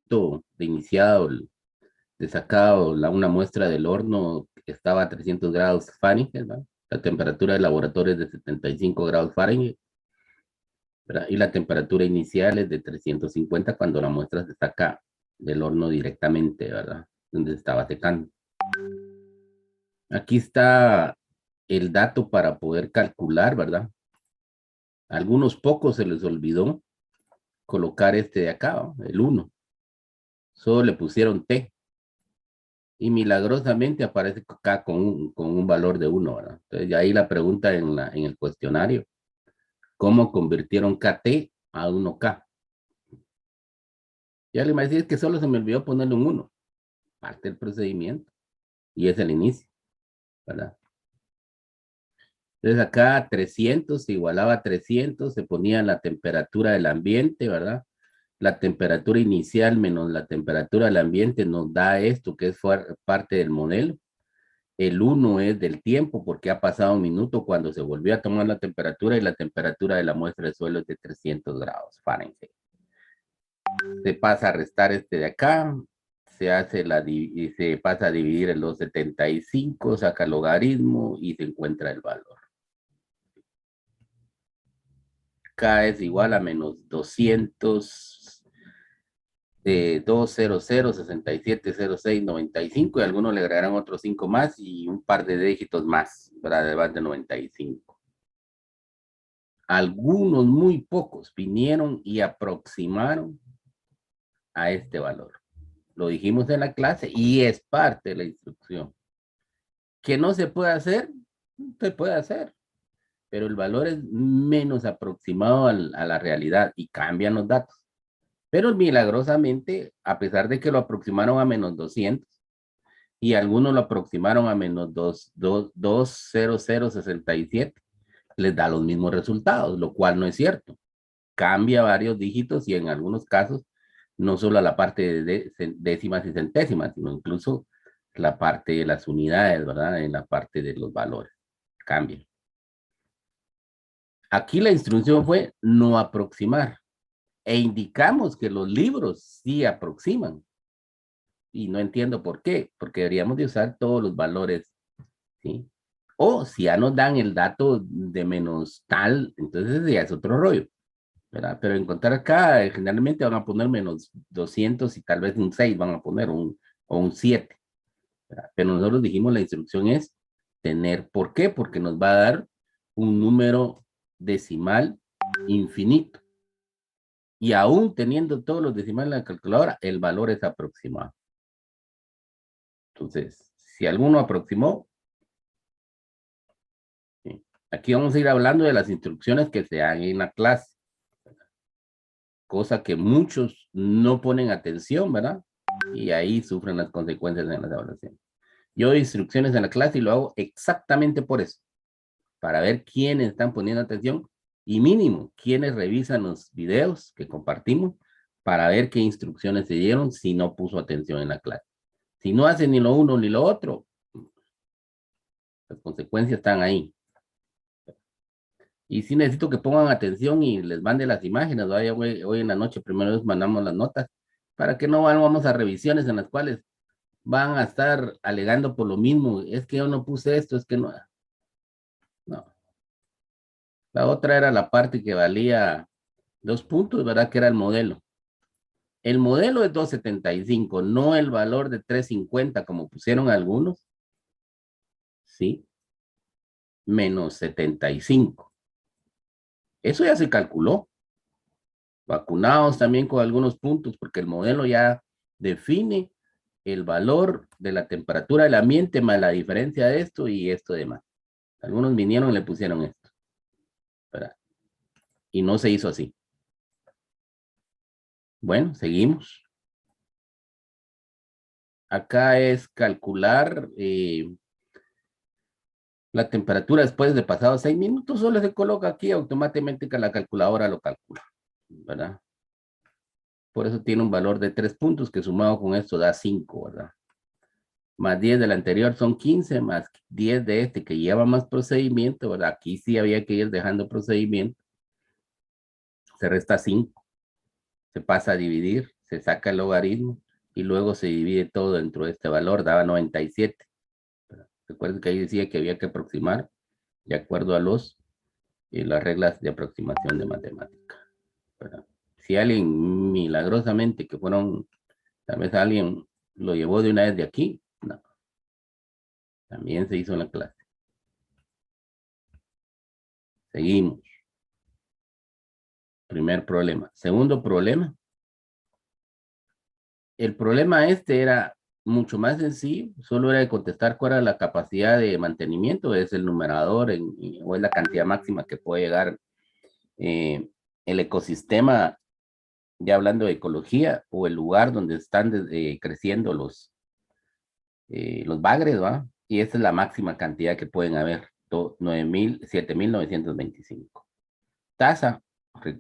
momento de iniciado, de sacado una muestra del horno, estaba a 300 grados Fahrenheit, ¿verdad? La temperatura del laboratorio es de 75 grados Fahrenheit, ¿verdad? Y la temperatura inicial es de 350 cuando la muestra se saca del horno directamente, ¿verdad? Donde estaba secando. Aquí está el dato para poder calcular, ¿verdad? A algunos pocos se les olvidó colocar este de acá, ¿no? El 1. Solo le pusieron T. Y milagrosamente aparece acá con un valor de 1, ¿verdad? Entonces, ya ahí la pregunta en el cuestionario, ¿cómo convirtieron KT a 1K? Ya le iba a decir que solo se me olvidó ponerle un 1, parte del procedimiento, y es el inicio, ¿verdad? Entonces acá 300 se igualaba a 300, se ponía la temperatura del ambiente, ¿verdad? La temperatura inicial menos la temperatura del ambiente nos da esto que es parte del modelo. El 1 es del tiempo porque ha pasado un minuto cuando se volvió a tomar la temperatura y la temperatura de la muestra de suelo es de 300 grados Fahrenheit. Se pasa a restar este de acá, y se pasa a dividir en los 75, saca el logaritmo y se encuentra el valor. K es igual a menos 200 de 200670695 y algunos le agregarán otros 5 más y un par de dígitos más, para además de 95. Algunos, muy pocos, vinieron y aproximaron a este valor. Lo dijimos en la clase y es parte de la instrucción. Que no se puede hacer, se puede hacer, pero el valor es menos aproximado a la realidad y cambian los datos. Pero milagrosamente, a pesar de que lo aproximaron a menos 200 y algunos lo aproximaron a menos 20067, les da los mismos resultados, lo cual no es cierto. Cambia varios dígitos y en algunos casos no solo a la parte de décimas y centésimas, sino incluso la parte de las unidades, ¿verdad? En la parte de los valores. Cambia. Aquí la instrucción fue no aproximar e indicamos que los libros sí aproximan. Y no entiendo por qué, porque deberíamos de usar todos los valores, ¿sí? O si ya nos dan el dato de menos tal, entonces ya es otro rollo, ¿verdad? Pero encontrar acá, generalmente van a poner menos 200 y tal vez un 6 van a poner, o un 7, ¿verdad? Pero nosotros dijimos la instrucción es tener, ¿por qué? Porque nos va a dar un número decimal infinito. Y aún teniendo todos los decimales en la calculadora, el valor es aproximado. Entonces, si alguno aproximó, ¿sí? Aquí vamos a ir hablando de las instrucciones que se dan en la clase, cosa que muchos no ponen atención, ¿verdad? Y ahí sufren las consecuencias en las evaluaciones. Yo doy instrucciones en la clase y lo hago exactamente por eso, para ver quiénes están poniendo atención y mínimo, quiénes revisan los videos que compartimos para ver qué instrucciones se dieron si no puso atención en la clase. Si no hace ni lo uno ni lo otro, las consecuencias están ahí. Y sí necesito que pongan atención y les mande las imágenes. Hoy en la noche primero les mandamos las notas para que no vamos a revisiones en las cuales van a estar alegando por lo mismo. Es que yo no puse esto, es que no. No. La otra era la parte que valía 2 puntos, ¿verdad? Que era el modelo. El modelo es 275, no el valor de 350 como pusieron algunos. Sí, menos 75. Eso ya se calculó. Vacunados también con algunos puntos, porque el modelo ya define el valor de la temperatura del ambiente más la diferencia de esto y esto demás. Algunos vinieron y le pusieron esto, ¿verdad? Y no se hizo así. Bueno, seguimos. Acá es calcular la temperatura después de pasados 6 minutos, solo se coloca aquí automáticamente que la calculadora lo calcula, ¿verdad? Por eso tiene un valor de 3 puntos que sumado con esto da 5, ¿verdad? Más 10 del anterior son 15, más 10 de este que lleva más procedimiento, ¿verdad? Aquí sí había que ir dejando procedimiento. Se resta 5, se pasa a dividir, se saca el logaritmo y luego se divide todo dentro de este valor, daba 97. Recuerden que ahí decía que había que aproximar de acuerdo a las reglas de aproximación de matemática. Si alguien milagrosamente tal vez alguien lo llevó de una vez de aquí, no. También se hizo en la clase. Seguimos. Primer problema. Segundo problema. El problema era mucho más sencillo, solo era de contestar cuál era la capacidad de mantenimiento, es el numerador o es la cantidad máxima que puede llegar el ecosistema, ya hablando de ecología, o el lugar donde están creciendo los bagres, ¿va? Y esa es la máxima cantidad que pueden haber, 7.925. Tasa,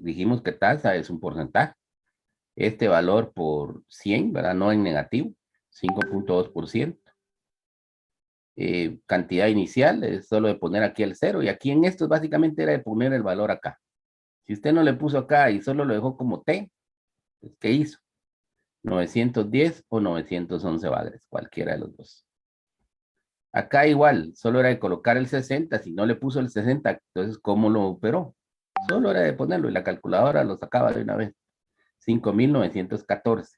dijimos que tasa es un porcentaje. Este valor por 100, ¿verdad? No en negativo, 5.2%. Cantidad inicial es solo de poner aquí el 0, y aquí en esto básicamente era de poner el valor acá. Si usted no le puso acá y solo lo dejó como T, pues, ¿qué hizo? 910 o 911 bagres, cualquiera de los dos. Acá igual, solo era de colocar el 60, si no le puso el 60, entonces ¿cómo lo operó? Solo era de ponerlo y la calculadora lo sacaba de una vez. 5.914.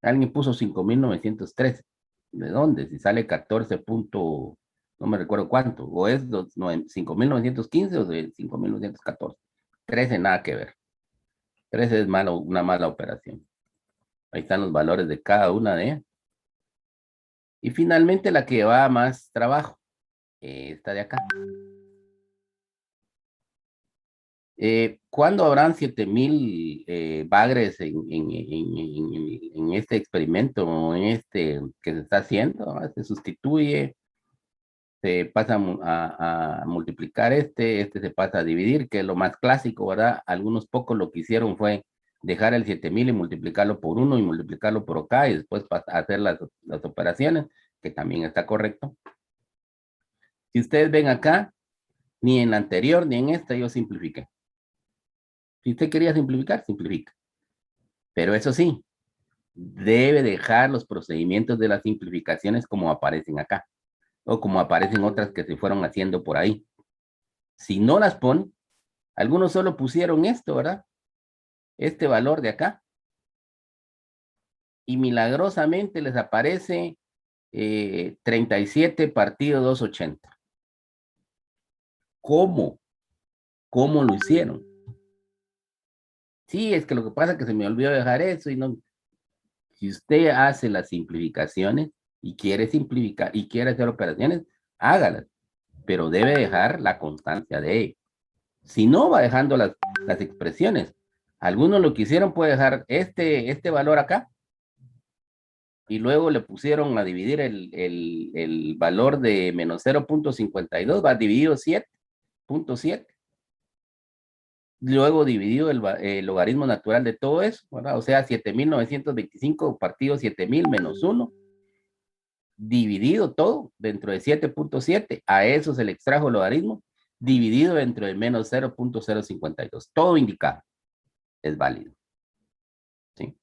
Alguien puso 5.913. ¿De dónde? Si sale 14 no me recuerdo cuánto, o es 5.915 o de 5.914. 13 nada que ver. 13 es una mala operación. Ahí están los valores de cada una de ellas. Y finalmente la que lleva más trabajo, esta de acá. ¿Cuándo habrán 7.000 bagres en este experimento, en este que se está haciendo? Se sustituye, se pasa a multiplicar este se pasa a dividir, que es lo más clásico, ¿verdad? Algunos pocos lo que hicieron fue dejar el 7.000 y multiplicarlo por 1 y multiplicarlo por acá y después hacer las operaciones, que también está correcto. Si ustedes ven acá, ni en la anterior ni en esta yo simplifiqué. Si usted quería simplificar, simplifica. Pero eso sí, debe dejar los procedimientos de las simplificaciones como aparecen acá, o como aparecen otras que se fueron haciendo por ahí. Si no las ponen, algunos solo pusieron esto, ¿verdad? Este valor de acá. Y milagrosamente les aparece 37 partido 280. ¿Cómo? ¿Cómo lo hicieron? Sí, es que lo que pasa es que se me olvidó dejar eso y no. Si usted hace las simplificaciones y quiere simplificar y quiere hacer operaciones, hágalas, pero debe dejar la constancia de ello. Si no, va dejando las expresiones. Algunos lo que hicieron fue dejar este valor acá y luego le pusieron a dividir el valor de menos 0.52, va dividido 7.7. Luego dividido el logaritmo natural de todo eso, ¿verdad? O sea, 7.925 partido 7.000 menos 1, dividido todo dentro de 7.7, a eso se le extrajo el logaritmo, dividido dentro de menos 0.052. Todo indicado es válido. ¿Sí?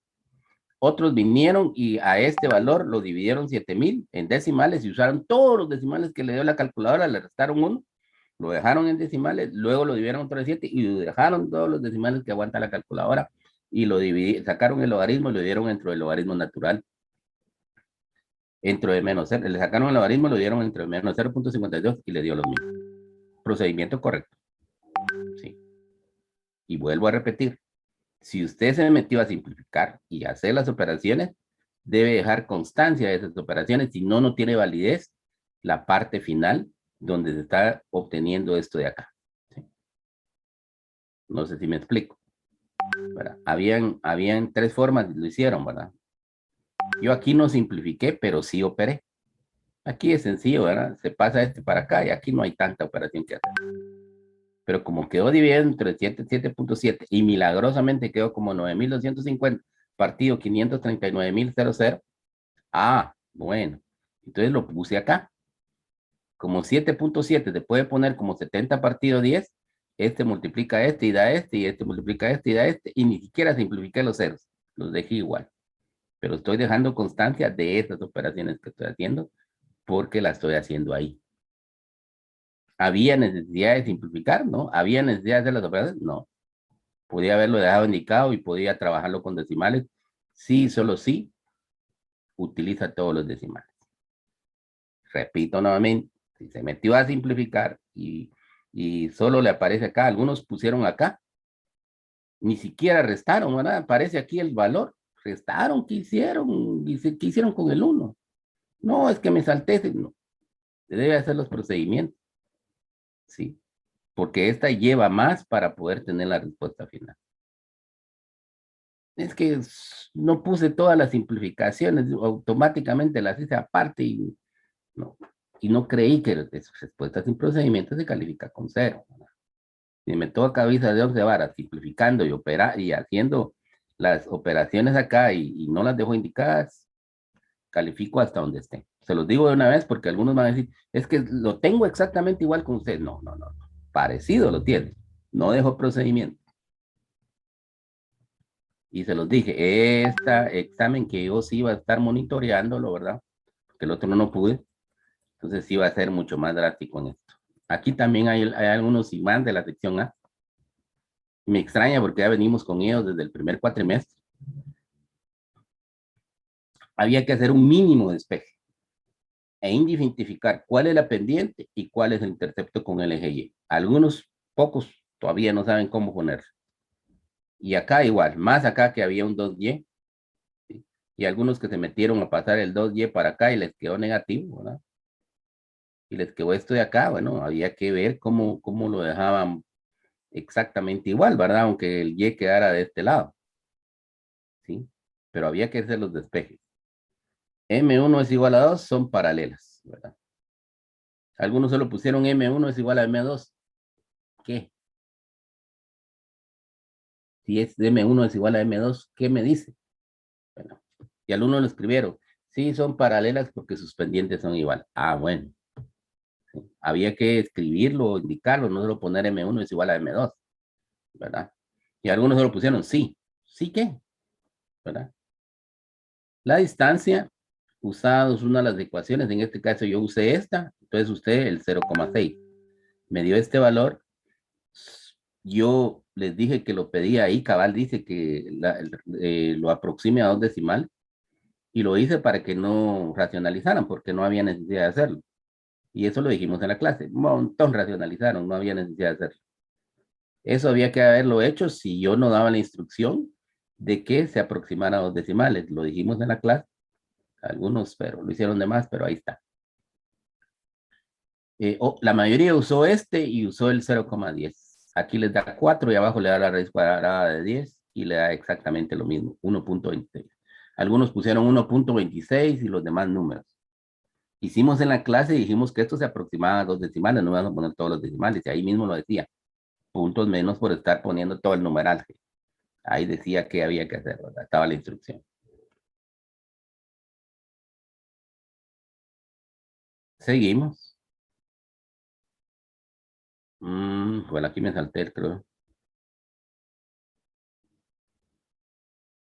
Otros vinieron y a este valor lo dividieron 7.000 en decimales y usaron todos los decimales que le dio la calculadora, le restaron 1, lo dejaron en decimales, luego lo dividieron entre 7 y lo dejaron todos los decimales que aguanta la calculadora y lo sacaron el logaritmo y lo dieron dentro del logaritmo natural. Dentro de menos 0, le sacaron el logaritmo, lo dieron entre menos 0.52 y le dio lo mismo. Procedimiento correcto. Sí. Y vuelvo a repetir, si usted se metió a simplificar y hacer las operaciones, debe dejar constancia de esas operaciones, si no, no tiene validez la parte final donde se está obteniendo esto de acá. ¿Sí? No sé si me explico. ¿Verdad? Habían 3 formas, lo hicieron, ¿verdad? Yo aquí no simplifiqué, pero sí operé. Aquí es sencillo, ¿verdad? Se pasa para acá y aquí no hay tanta operación que hacer. Pero como quedó dividido entre 7.7 y milagrosamente quedó como 9.250 partido 539.00. Ah, bueno. Entonces lo puse acá. Como 7.7 se puede poner como 70 partido 10. Este multiplica este y da este, y este multiplica este y da este, y ni siquiera simplifiqué los ceros. los dejé igual. Pero estoy dejando constancia de estas operaciones que estoy haciendo porque las estoy haciendo ahí. ¿Había necesidad de simplificar? No. ¿Había necesidad de hacer las operaciones? No. Podía haberlo dejado indicado y podía trabajarlo con decimales. Sí, solo sí, utiliza todos los decimales. Repito nuevamente, si se metió a simplificar y solo le aparece acá, algunos pusieron acá, ni siquiera restaron, ¿verdad? Aparece aquí el valor. Restaron, ¿qué hicieron? Dice, ¿qué hicieron con el 1? No, es que me salté. No, se debe hacer los procedimientos, ¿sí? Porque esta lleva más para poder tener la respuesta final. Es que no puse todas las simplificaciones, automáticamente las hice aparte y no creí que respuesta sin procedimiento se califica con 0. Si me toca cabeza de 11 varas simplificando y haciendo las operaciones acá y no las dejo indicadas, califico hasta donde esté. Se los digo de una vez porque algunos van a decir, es que lo tengo exactamente igual con usted. No, no, no, no. Parecido lo tiene. No dejo procedimiento. Y se los dije, este examen que yo sí iba a estar monitoreándolo, ¿verdad? Porque el otro no pude. Entonces sí va a ser mucho más drástico en esto. Aquí también hay algunos imán de la sección A. Me extraña porque ya venimos con ellos desde el primer cuatrimestre. Había que hacer un mínimo despeje e identificar cuál es la pendiente y cuál es el intercepto con el eje Y. Algunos, pocos, todavía no saben cómo ponerlo. Y acá igual, más acá que había un 2Y, ¿sí? Y algunos que se metieron a pasar el 2Y para acá y les quedó negativo, ¿verdad? Y les quedó esto de acá, bueno, había que ver cómo lo dejaban exactamente igual, ¿verdad? Aunque el Y quedara de este lado, ¿sí? Pero había que hacer los despejes. M1 es igual a 2, son paralelas, ¿verdad? Algunos solo pusieron M1 es igual a M2. ¿Qué? Si es M1 es igual a M2, ¿qué me dice? Bueno, y algunos lo escribieron. Sí, son paralelas porque sus pendientes son igual. Ah, bueno. Sí. Había que escribirlo, indicarlo, no solo poner M1 es igual a M2, ¿verdad? Y algunos solo pusieron sí. ¿Sí qué? ¿Verdad? La distancia, usados una de las ecuaciones, en este caso yo usé esta, entonces usted el 0,6. Me dio este valor, yo les dije que lo pedía ahí, cabal dice que lo aproxime a 2 decimales, y lo hice para que no racionalizaran, porque no había necesidad de hacerlo. Y eso lo dijimos en la clase, un montón racionalizaron, no había necesidad de hacerlo. Eso había que haberlo hecho si yo no daba la instrucción de que se aproximara a 2 decimales. Lo dijimos en la clase, algunos, pero lo hicieron de más, pero ahí está. La mayoría usó este y usó el 0,10. Aquí les da 4 y abajo le da la raíz cuadrada de 10 y le da exactamente lo mismo, 1,26. Algunos pusieron 1,26 y los demás números. Hicimos en la clase y dijimos que esto se aproximaba a 2 decimales, no vamos a poner todos los decimales, y ahí mismo lo decía, puntos menos por estar poniendo todo el numeral. Ahí decía que había que hacer, ¿verdad? Estaba la instrucción. Seguimos. Bueno, aquí me salté, creo.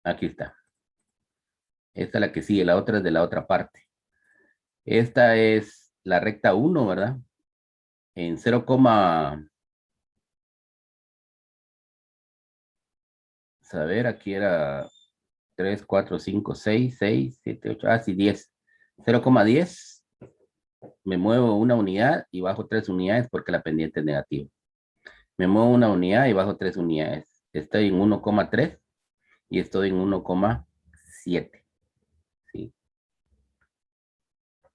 Aquí está. Esta es la que sigue, la otra es de la otra parte. Esta es la recta 1, ¿verdad? En 0, saber, aquí era 3, 4, 5, 6, 6, 7, 8, sí, 10. 0,10, me muevo una unidad y bajo 3 unidades porque la pendiente es negativa. Me muevo una unidad y bajo 3 unidades. Estoy en 1,3 y estoy en 1,7. ¿Sí?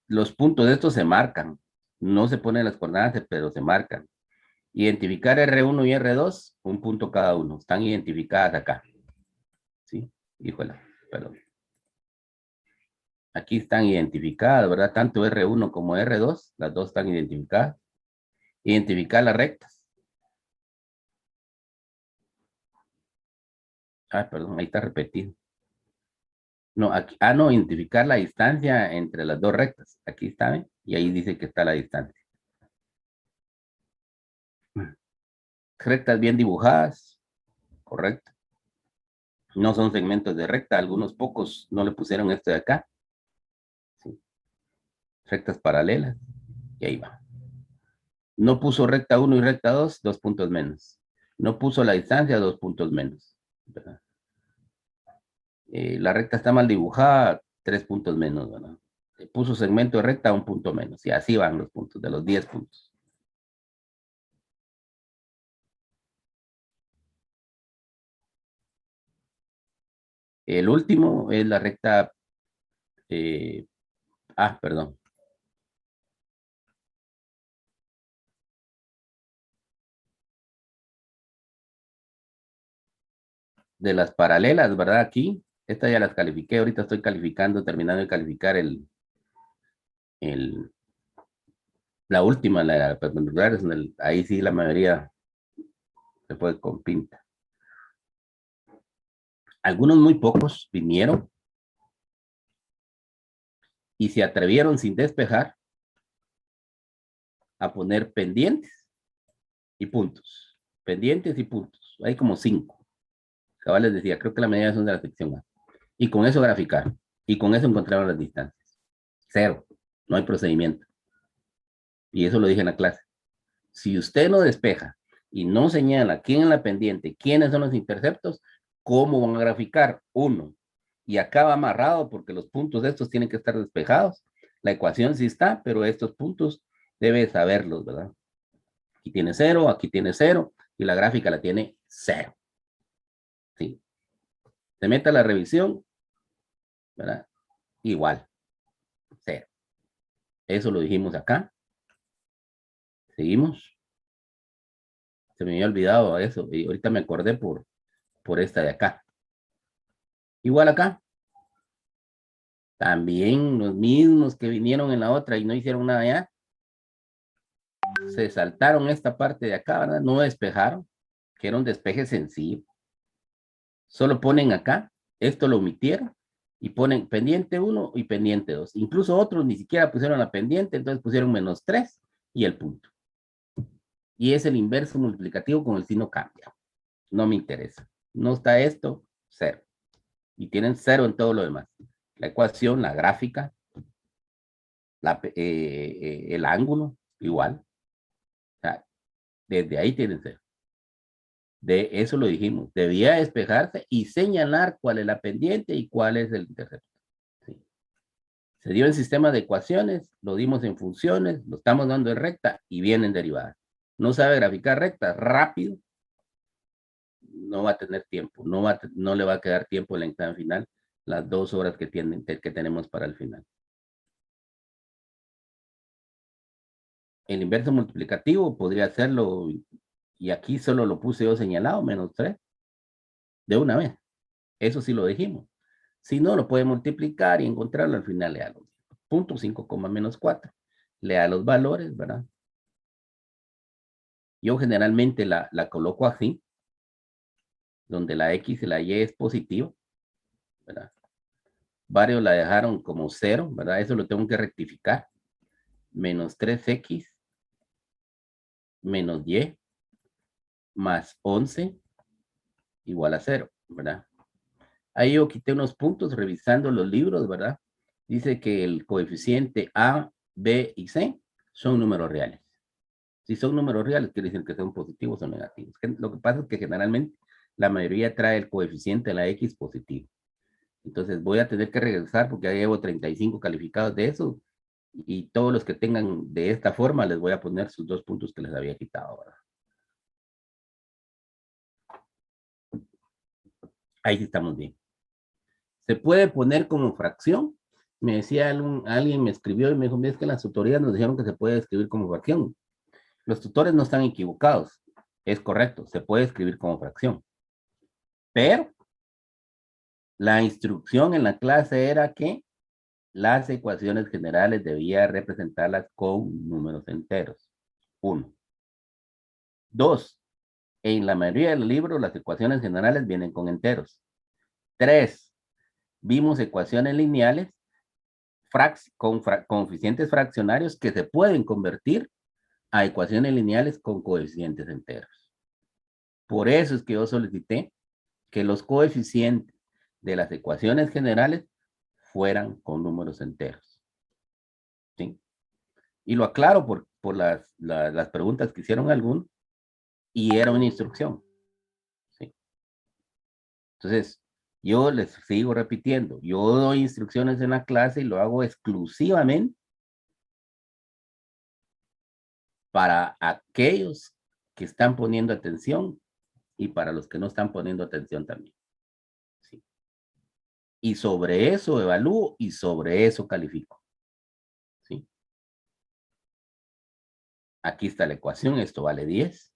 Los puntos de estos se marcan. No se ponen las coordenadas, pero se marcan. Identificar R1 y R2, un punto cada uno. Están identificadas acá. ¿Sí? Híjole, perdón. Aquí están identificadas, ¿verdad? Tanto R1 como R2, las dos están identificadas. Identificar las rectas. Ah, perdón, ahí está repetido. No, aquí, no, identificar la distancia entre las dos rectas. Aquí está, ¿ven? Y ahí dice que está la distancia. Rectas bien dibujadas, correcto. No son segmentos de recta, algunos pocos no le pusieron este de acá. ¿Sí? Rectas paralelas, y ahí va. No puso recta 1 y recta 2, 2 puntos menos. No puso la distancia, 2 puntos menos. ¿Verdad? La recta está mal dibujada, 3 puntos menos, ¿verdad? Puso segmento de recta, 1 punto menos. Y así van los puntos, de los 10 puntos. El último es la recta, perdón. De las paralelas, ¿verdad? Aquí, estas ya las califiqué, ahorita estoy calificando, terminando de calificar el, la última, la perpendicular, ahí sí la mayoría se fue con pinta. Algunos muy pocos vinieron y se atrevieron sin despejar a poner pendientes y puntos. Pendientes y puntos. Hay como 5. Cabal les decía, creo que la medida son de la sección A. Y con eso graficar. Y con eso encontraron las distancias. 0. No hay procedimiento. Y eso lo dije en la clase. Si usted no despeja y no señala quién es la pendiente, quiénes son los interceptos, ¿cómo van a graficar? 1. Y acá va amarrado porque los puntos de estos tienen que estar despejados. La ecuación sí está, pero estos puntos debe saberlos, ¿verdad? Aquí tiene 0, aquí tiene 0 y la gráfica la tiene 0. Sí. Se meta a la revisión, ¿verdad? Igual, 0. Eso lo dijimos acá. Seguimos. Se me había olvidado eso y ahorita me acordé por esta de acá. Igual acá. También los mismos que vinieron en la otra y no hicieron nada ya, se saltaron esta parte de acá, ¿verdad? No despejaron, que era un despeje sencillo. Solo ponen acá, esto lo omitieron y ponen pendiente 1 y pendiente 2. Incluso otros ni siquiera pusieron la pendiente, entonces pusieron -3 y el punto. Y es el inverso multiplicativo con el signo cambia. No me interesa. No está esto, 0. Y tienen 0 en todo lo demás. La ecuación, la gráfica, el ángulo, igual. O sea, desde ahí tienen 0. De eso lo dijimos. Debía despejarse y señalar cuál es la pendiente y cuál es el intercepto. ¿Sí? Se dio en sistema de ecuaciones, lo dimos en funciones, lo estamos dando en recta y vienen derivadas. No sabe graficar rectas rápido, no va a tener tiempo, no le va a quedar tiempo en el examen final, las 2 horas que tenemos para el final. El inverso multiplicativo podría hacerlo, y aquí solo lo puse yo señalado, -3, de una vez. Eso sí lo dijimos. Si no, lo puede multiplicar y encontrarlo al final, le da los punto 5, -4. Le da los valores, ¿verdad? Yo generalmente la coloco así, donde la X y la Y es positivo, ¿verdad? Varios la dejaron como 0, ¿verdad? Eso lo tengo que rectificar. -3X menos Y más 11 igual a 0, ¿verdad? Ahí yo quité unos puntos revisando los libros, ¿verdad? Dice que el coeficiente A, B y C son números reales. Si son números reales, quiere decir que son positivos o negativos. Lo que pasa es que generalmente la mayoría trae el coeficiente de la X positivo. Entonces voy a tener que regresar porque ya llevo 35 calificados de eso y todos los que tengan de esta forma les voy a poner sus 2 puntos que les había quitado, ¿verdad? Ahí sí estamos bien. Se puede poner como fracción. Me decía alguien me escribió y me dijo, es que las tutorías nos dijeron que se puede escribir como fracción. Los tutores no están equivocados. Es correcto, se puede escribir como fracción. Pero la instrucción en la clase era que las ecuaciones generales debía representarlas con números enteros. 1. 2. En la mayoría de los libros las ecuaciones generales vienen con enteros. 3. Vimos ecuaciones lineales con coeficientes fraccionarios que se pueden convertir a ecuaciones lineales con coeficientes enteros. Por eso es que yo solicité que los coeficientes de las ecuaciones generales fueran con números enteros. ¿Sí? Y lo aclaro por las preguntas que hicieron algunos, y era una instrucción. ¿Sí? Entonces, yo les sigo repitiendo, yo doy instrucciones en la clase y lo hago exclusivamente para aquellos que están poniendo atención y para los que no están poniendo atención también. ¿Sí? Y sobre eso evalúo y sobre eso califico. ¿Sí? Aquí está la ecuación, esto vale 10.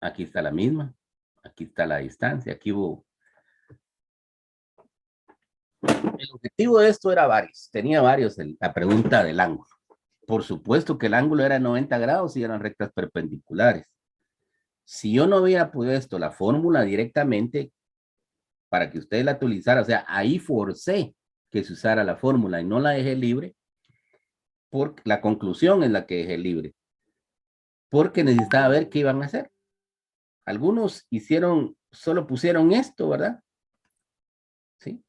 Aquí está la misma. Aquí está la distancia. Aquí hubo... El objetivo de esto era varios. Tenía varios la pregunta del ángulo. Por supuesto que el ángulo era 90 grados y eran rectas perpendiculares. Si yo no hubiera puesto la fórmula directamente para que ustedes la utilizaran, o sea, ahí forcé que se usara la fórmula y no la dejé libre, porque la conclusión es la que dejé libre, porque necesitaba ver qué iban a hacer. Algunos hicieron, solo pusieron esto, ¿verdad? Sí.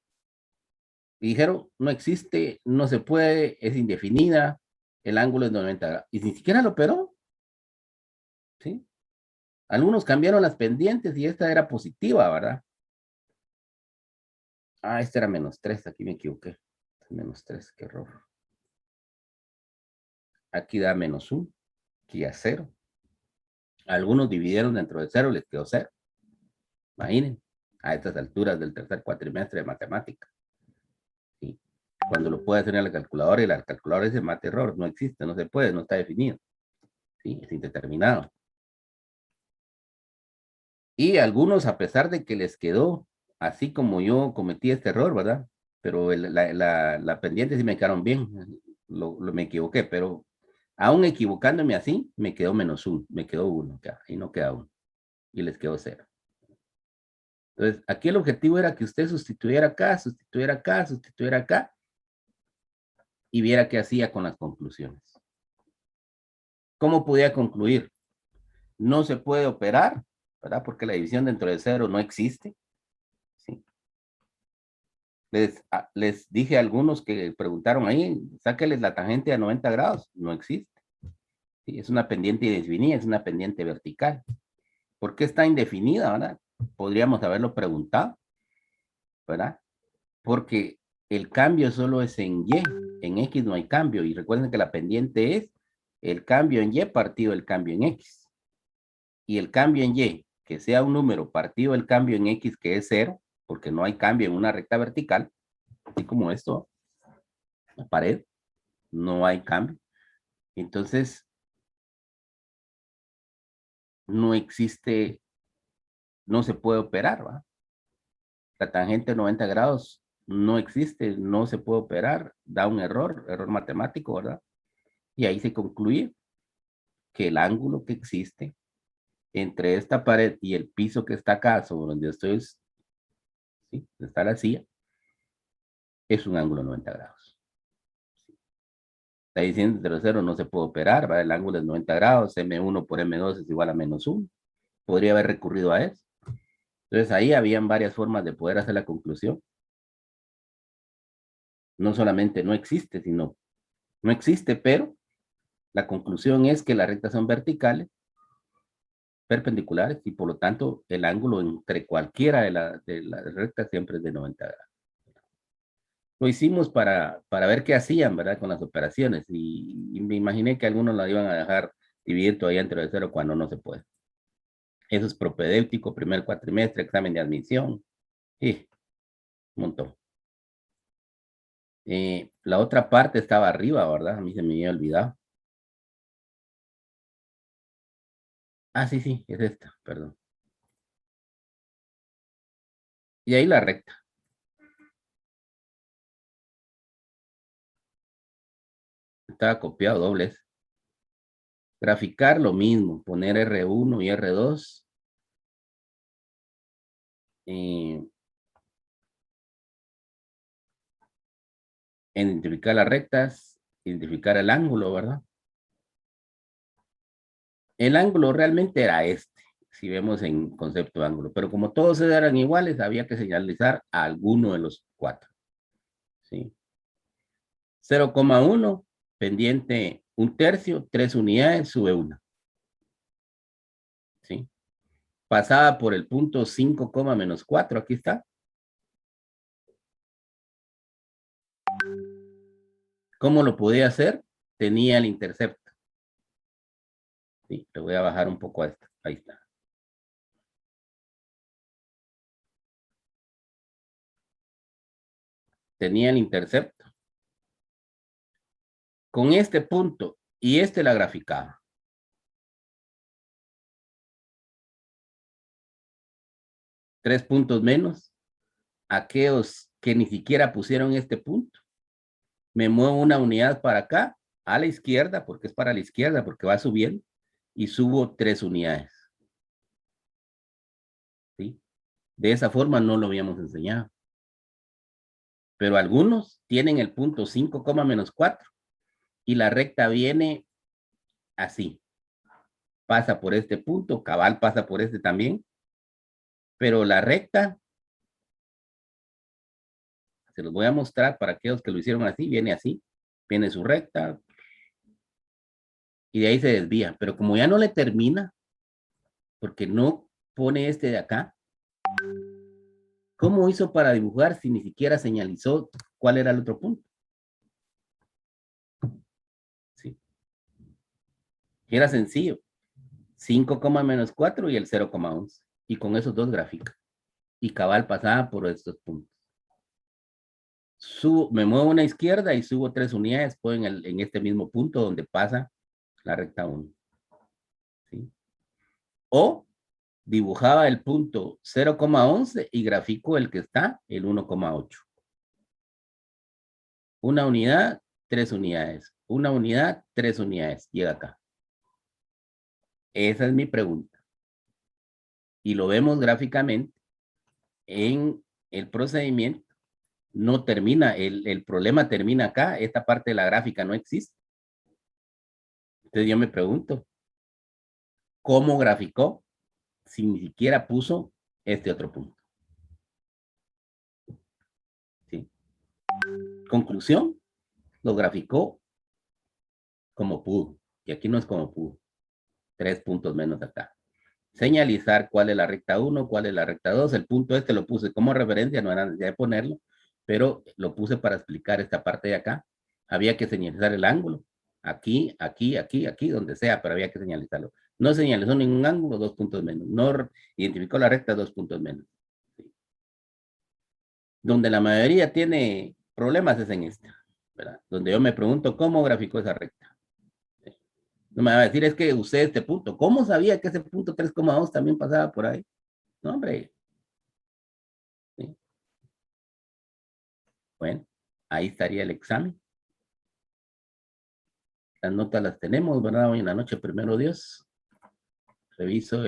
Y dijeron, no existe, no se puede, es indefinida, el ángulo es 90 grados. Y ni siquiera lo operó. ¿Sí? Algunos cambiaron las pendientes y esta era positiva, ¿verdad? Ah, este era -3, aquí me equivoqué. -3, qué error. Aquí da -1, aquí a 0. Algunos dividieron dentro de 0, les quedó 0. Imaginen, a estas alturas del tercer cuatrimestre de matemática. ¿Sí? Cuando lo puede hacer en la calculadora y la calculadora dice mate error, no existe, no se puede, no está definido. ¿Sí? Es indeterminado. Y algunos, a pesar de que les quedó así como yo cometí este error, ¿verdad? Pero la pendiente sí me quedaron bien, me equivoqué, pero aún equivocándome así, me quedó -1, me quedó 1, y no queda 1, y les quedó 0. Entonces, aquí el objetivo era que usted sustituyera acá, sustituyera acá, sustituyera acá, y viera qué hacía con las conclusiones. ¿Cómo podía concluir? No se puede operar, ¿verdad? Porque la división dentro de 0 no existe. ¿Sí? Les dije a algunos que preguntaron ahí, sáquenles la tangente a 90 grados, no existe. ¿Sí? Es una pendiente indefinida, es una pendiente vertical. ¿Por qué está indefinida, verdad? Podríamos haberlo preguntado, ¿verdad? Porque el cambio solo es en Y, en X no hay cambio, y recuerden que la pendiente es el cambio en Y partido el cambio en X. Y el cambio en Y, que sea un número partido el cambio en X, que es 0, porque no hay cambio en una recta vertical, así como esto, la pared, no hay cambio. Entonces, no existe, no se puede operar, ¿va? La tangente de 90 grados no existe, no se puede operar, da un error matemático, ¿verdad? Y ahí se concluye que el ángulo que existe entre esta pared y el piso que está acá, sobre donde estoy, ¿sí? Está la silla, es un ángulo 90 grados. Está diciendo que 0 no se puede operar, ¿va? El ángulo es 90 grados, M1 por M2 es igual a -1. Podría haber recurrido a eso. Entonces ahí habían varias formas de poder hacer la conclusión. No solamente no existe, sino no existe, pero la conclusión es que las rectas son verticales, perpendiculares, y por lo tanto el ángulo entre cualquiera de las rectas siempre es de 90 grados. Lo hicimos para ver qué hacían, ¿verdad? Con las operaciones, y me imaginé que algunos la iban a dejar dividir todavía entre de 0 cuando no se puede. Eso es propedéutico, primer cuatrimestre, examen de admisión, y un montón. La otra parte estaba arriba, ¿verdad? A mí se me había olvidado. Ah, sí, sí, es esta, perdón. Y ahí la recta. Estaba copiado dobles. Graficar lo mismo, poner R1 y R2. Identificar las rectas, identificar el ángulo, ¿verdad? El ángulo realmente era este. si vemos en concepto de ángulo. Pero como todos eran iguales, había que señalizar a alguno de los cuatro. ¿Sí? 0,1, pendiente 1/3, 3 unidades, sube 1. ¿Sí? Pasaba por el punto 5, menos 4, aquí está. ¿Cómo lo podía hacer? Tenía el intercepto. Sí, le voy a bajar un poco a esto. Ahí está. Tenía el intercepto. Con este punto y este la graficaba. Tres puntos menos. Aquellos que ni siquiera pusieron este punto. Me muevo una unidad para acá, a la izquierda, porque es para la izquierda, porque va subiendo, y subo 3 unidades. ¿Sí? De esa forma no lo habíamos enseñado. Pero algunos tienen el punto 5, menos 4, y la recta viene así. Pasa por este punto, cabal pasa por este también, pero la recta, se los voy a mostrar para aquellos que lo hicieron así, viene su recta, y de ahí se desvía. Pero como ya no le termina, porque no pone este de acá, ¿cómo hizo para dibujar si ni siquiera señalizó cuál era el otro punto? Sí. Era sencillo. 5, menos 4 y el 0,11. Y con esos dos gráficos. Y cabal pasaba por estos puntos. Me muevo a una izquierda y subo 3 unidades, pues en este mismo punto donde pasa la recta 1. ¿Sí? O dibujaba el punto 0,11 y grafico el que está, el 1,8. Una unidad, 3 unidades. Una unidad, 3 unidades. Llega acá. Esa es mi pregunta. Y lo vemos gráficamente en el procedimiento. No termina, el problema termina acá. Esta parte de la gráfica no existe. Entonces yo me pregunto, ¿cómo graficó si ni siquiera puso este otro punto? ¿Sí? Conclusión, lo graficó como pudo. Y aquí no es como pudo. 3 puntos menos acá. Señalizar cuál es la recta 1, cuál es la recta 2. El punto este lo puse como referencia, no era necesidad de ponerlo, pero lo puse para explicar esta parte de acá. Había que señalizar el ángulo. Aquí, aquí, aquí, aquí, donde sea, pero había que señalizarlo. No señalizó ningún ángulo, 2 puntos menos. No identificó la recta, 2 puntos menos. ¿Sí? Donde la mayoría tiene problemas es en esta, ¿verdad? Donde yo me pregunto cómo graficó esa recta. No me va a decir, es que usé este punto. ¿Cómo sabía que ese punto 3,2 también pasaba por ahí? No, hombre. ¿Sí? Bueno, ahí estaría el examen. Las notas las tenemos, ¿verdad? Hoy en la noche, primero Dios. Reviso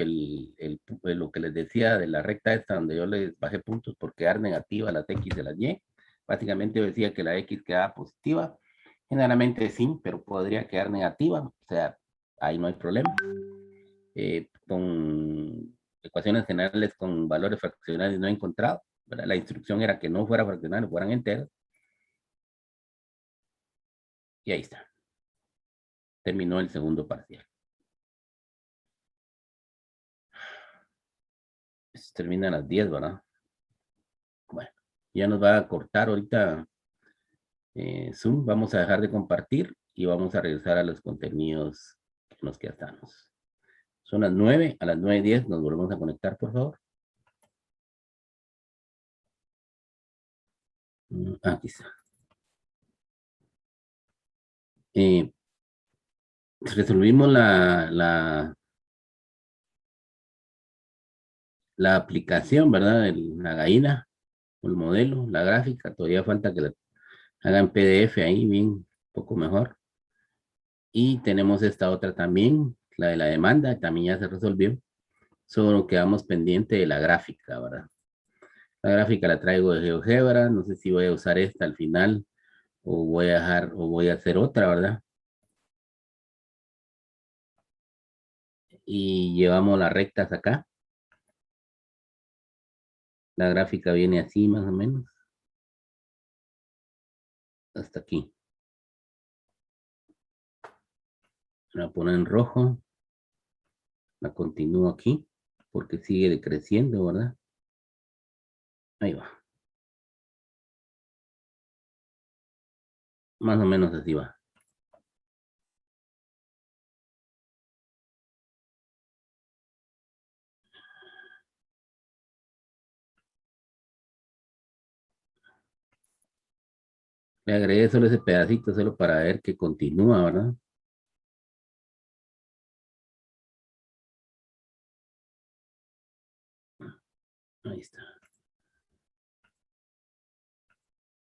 lo que les decía de la recta esta, donde yo les bajé puntos por quedar negativa las X de las Y. Básicamente yo decía que la X quedaba positiva. Generalmente sí, pero podría quedar negativa. O sea, ahí no hay problema. Con ecuaciones generales con valores fraccionarios no he encontrado, ¿verdad? La instrucción era que no fuera fraccionario, fueran enteros. Y ahí está. Terminó el segundo parcial. Termina a las 10, ¿verdad? Bueno, ya nos va a cortar ahorita Zoom. Vamos a dejar de compartir y vamos a regresar a los contenidos en los que estamos. Son las 9, a las 9:10 nos volvemos a conectar, por favor. Aquí está. Resolvimos la aplicación, ¿verdad? La gallina, el modelo, la gráfica. Todavía falta que la hagan PDF ahí, bien, un poco mejor. Y tenemos esta otra también, la de la demanda, también ya se resolvió. Solo quedamos pendiente de la gráfica, ¿verdad? La gráfica la traigo de GeoGebra, no sé si voy a usar esta al final o voy a dejar o voy a hacer otra, ¿verdad? y llevamos las rectas acá. La gráfica viene así más o menos. Hasta aquí. La voy a poner en rojo. La continúo aquí porque sigue decreciendo, ¿verdad? Ahí va. Más o menos así va. Le agregué solo ese pedacito, solo para ver que continúa, ¿verdad? Ahí está.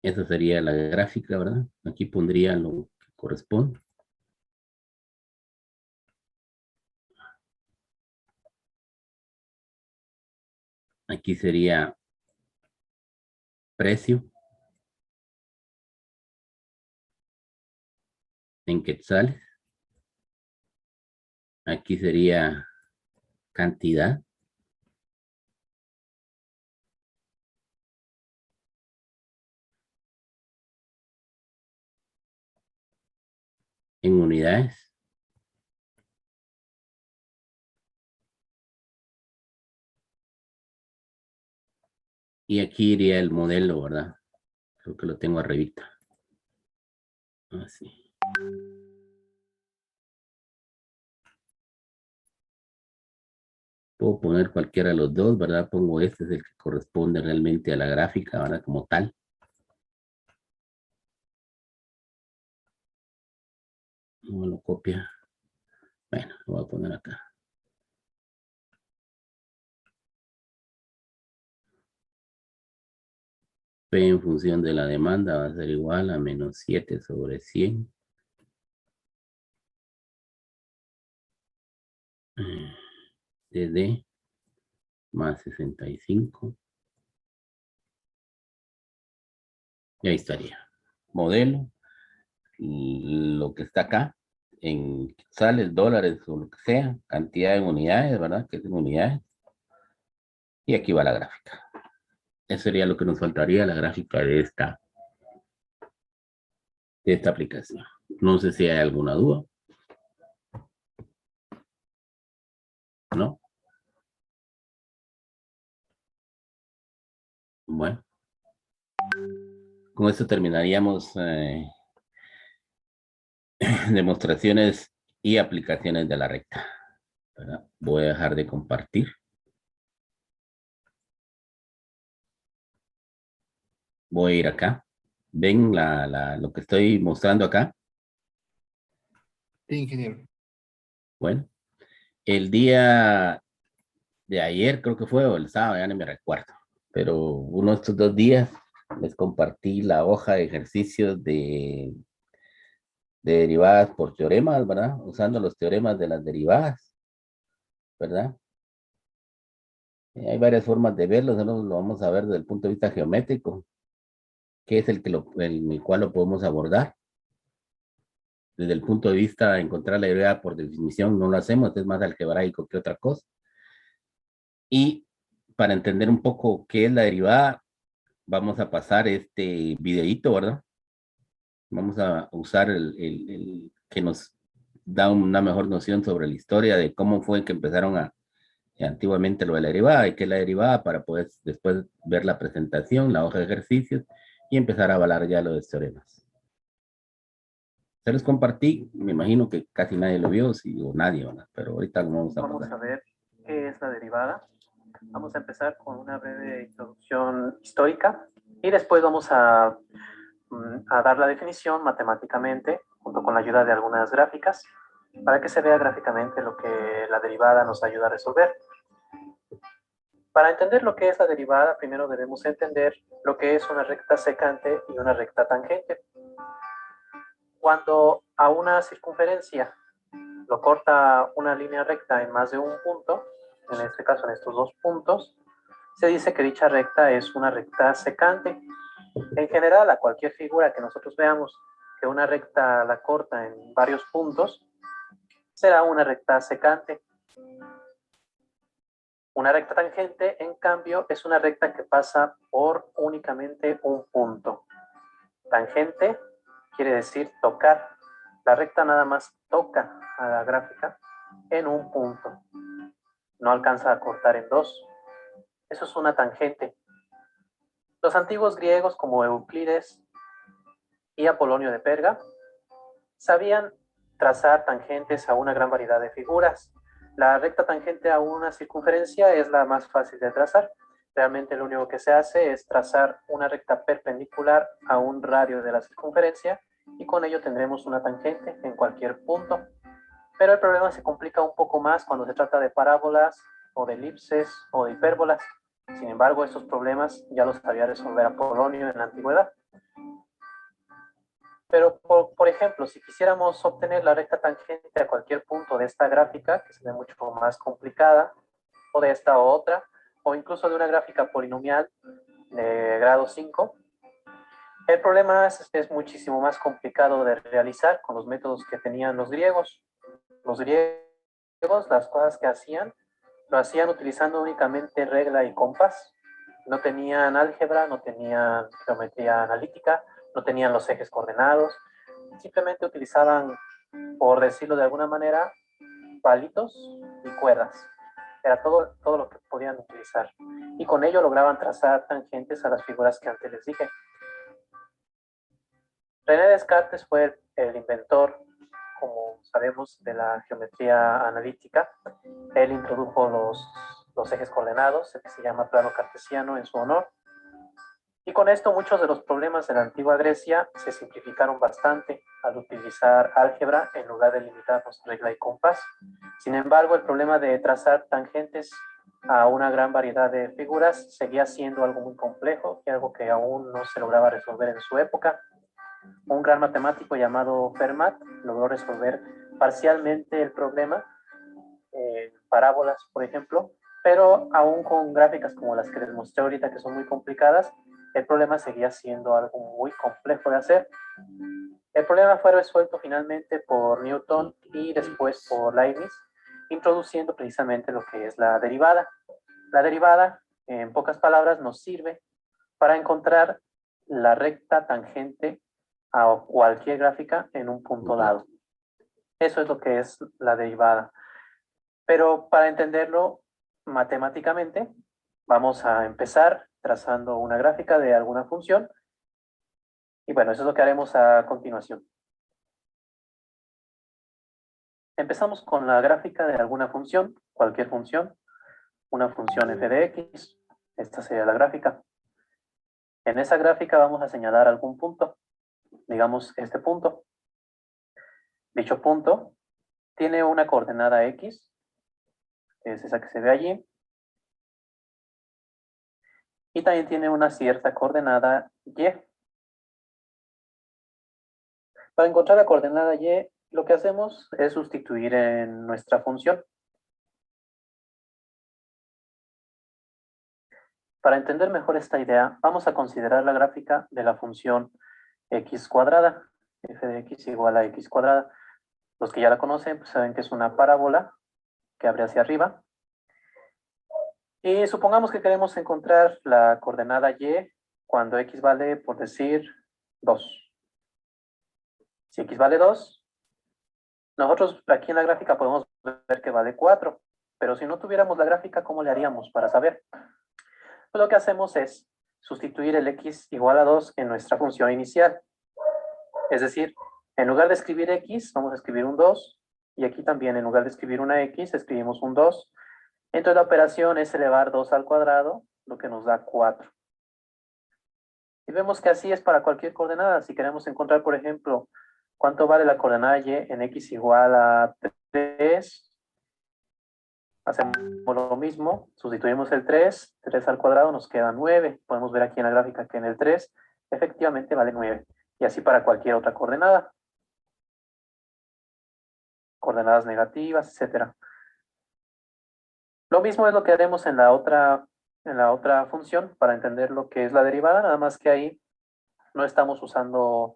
Esa sería la gráfica, ¿verdad? Aquí pondría lo que corresponde. Aquí sería precio en quetzales. Aquí sería cantidad. En unidades. Y aquí iría el modelo, ¿verdad? Creo que lo tengo arribita. Así. Puedo poner cualquiera de los dos, ¿verdad? Pongo este, es el que corresponde realmente a la gráfica, ¿verdad? Como tal. No me lo copia. Bueno, lo voy a poner acá. P en función de la demanda va a ser igual a menos 7 sobre 100. DD más 65. Y ahí estaría. Modelo, lo que está acá, en quetzales, dólares o lo que sea, cantidad en unidades, ¿verdad? Que es en unidades. Y aquí va la gráfica. Eso sería lo que nos faltaría, la gráfica de esta aplicación. No sé si hay alguna duda. ¿No? Bueno, con esto terminaríamos demostraciones y aplicaciones de la recta, ¿verdad? Voy a dejar de compartir. Voy a ir acá. ¿Ven lo que estoy mostrando acá? Sí, ingeniero. Bueno, el día de ayer creo que fue, o el sábado, ya no me recuerdo, pero uno de estos 2 días les compartí la hoja de ejercicios de derivadas por teoremas, ¿verdad? Usando los teoremas de las derivadas, ¿verdad? Hay varias formas de verlo, solo lo vamos a ver desde el punto de vista geométrico, que es el cual lo podemos abordar. Desde el punto de vista de encontrar la derivada por definición, no lo hacemos, es más algebraico que otra cosa. Y para entender un poco qué es la derivada, vamos a pasar este videito, ¿verdad? Vamos a usar el que nos da una mejor noción sobre la historia de cómo fue que empezaron antiguamente lo de la derivada y qué es la derivada para poder después ver la presentación, la hoja de ejercicios y empezar a avalar ya los teoremas. Se los compartí, me imagino que casi nadie lo vio, sí, o nadie, ¿verdad? Pero ahorita lo vamos a pasar. Vamos a ver qué es la derivada. Vamos a empezar con una breve introducción histórica y después vamos a dar la definición matemáticamente junto con la ayuda de algunas gráficas para que se vea gráficamente lo que la derivada nos ayuda a resolver. Para entender lo que es la derivada, primero debemos entender lo que es una recta secante y una recta tangente. Cuando a una circunferencia lo corta una línea recta en más de un punto, en este caso en estos 2 puntos, se dice que dicha recta es una recta secante. En general, a cualquier figura que nosotros veamos que una recta la corta en varios puntos, será una recta secante. Una recta tangente, en cambio, es una recta que pasa por únicamente un punto. Tangente quiere decir tocar. La recta nada más toca a la gráfica en un punto. No alcanza a cortar en dos. Eso es una tangente. Los antiguos griegos como Euclides y Apolonio de Perga sabían trazar tangentes a una gran variedad de figuras. La recta tangente a una circunferencia es la más fácil de trazar. Realmente lo único que se hace es trazar una recta perpendicular a un radio de la circunferencia y con ello tendremos una tangente en cualquier punto. Pero el problema se complica un poco más cuando se trata de parábolas o de elipses o de hipérbolas. Sin embargo, estos problemas ya los sabía resolver Apolonio en la antigüedad. Pero, por ejemplo, si quisiéramos obtener la recta tangente a cualquier punto de esta gráfica, que se ve mucho más complicada, o de esta o otra, o incluso de una gráfica polinomial de grado 5, el problema es muchísimo más complicado de realizar con los métodos que tenían los griegos. Los griegos, las cosas que hacían, lo hacían utilizando únicamente regla y compás. No tenían álgebra, no tenían geometría analítica, no tenían los ejes coordenados. Simplemente utilizaban, por decirlo de alguna manera, palitos y cuerdas. Era todo lo que podían utilizar. Y con ello lograban trazar tangentes a las figuras que antes les dije. René Descartes fue el inventor, como sabemos, de la geometría analítica. Él introdujo los ejes coordenados, el que se llama plano cartesiano, en su honor. Y con esto muchos de los problemas de la antigua Grecia se simplificaron bastante al utilizar álgebra en lugar de limitarnos a regla y compás. Sin embargo, el problema de trazar tangentes a una gran variedad de figuras seguía siendo algo muy complejo y algo que aún no se lograba resolver en su época. Un gran matemático llamado Fermat logró resolver parcialmente el problema en parábolas, por ejemplo, pero aún con gráficas como las que les mostré ahorita, que son muy complicadas, el problema seguía siendo algo muy complejo de hacer. El problema fue resuelto finalmente por Newton y después por Leibniz, introduciendo precisamente lo que es la derivada. La derivada, en pocas palabras, nos sirve para encontrar la recta tangente a cualquier gráfica en un punto dado. Eso es lo que es la derivada. Pero para entenderlo matemáticamente, vamos a empezar trazando una gráfica de alguna función. Y bueno, eso es lo que haremos a continuación. Empezamos con la gráfica de alguna función, cualquier función, una función f de x. Esta sería la gráfica. En esa gráfica vamos a señalar algún punto, digamos este punto. Dicho punto tiene una coordenada x, que es esa que se ve allí, y también tiene una cierta coordenada y. Para encontrar la coordenada y, lo que hacemos es sustituir en nuestra función. Para entender mejor esta idea, vamos a considerar la gráfica de la función x cuadrada, f de x igual a x cuadrada. Los que ya la conocen, pues saben que es una parábola que abre hacia arriba. Y supongamos que queremos encontrar la coordenada y cuando x vale, por decir, 2. Si x vale 2, nosotros aquí en la gráfica podemos ver que vale 4. Pero si no tuviéramos la gráfica, ¿cómo le haríamos para saber? Pues lo que hacemos es sustituir el x igual a 2 en nuestra función inicial. Es decir, en lugar de escribir x, vamos a escribir un 2. Y aquí también, en lugar de escribir una x, escribimos un 2. Entonces la operación es elevar 2 al cuadrado, lo que nos da 4. Y vemos que así es para cualquier coordenada. Si queremos encontrar, por ejemplo, cuánto vale la coordenada y en x igual a 3, hacemos lo mismo, sustituimos el 3 al cuadrado nos queda 9. Podemos ver aquí en la gráfica que en el 3 efectivamente vale 9. Y así para cualquier otra coordenada. Coordenadas negativas, etc. Lo mismo es lo que haremos en la otra función para entender lo que es la derivada, nada más que ahí no estamos usando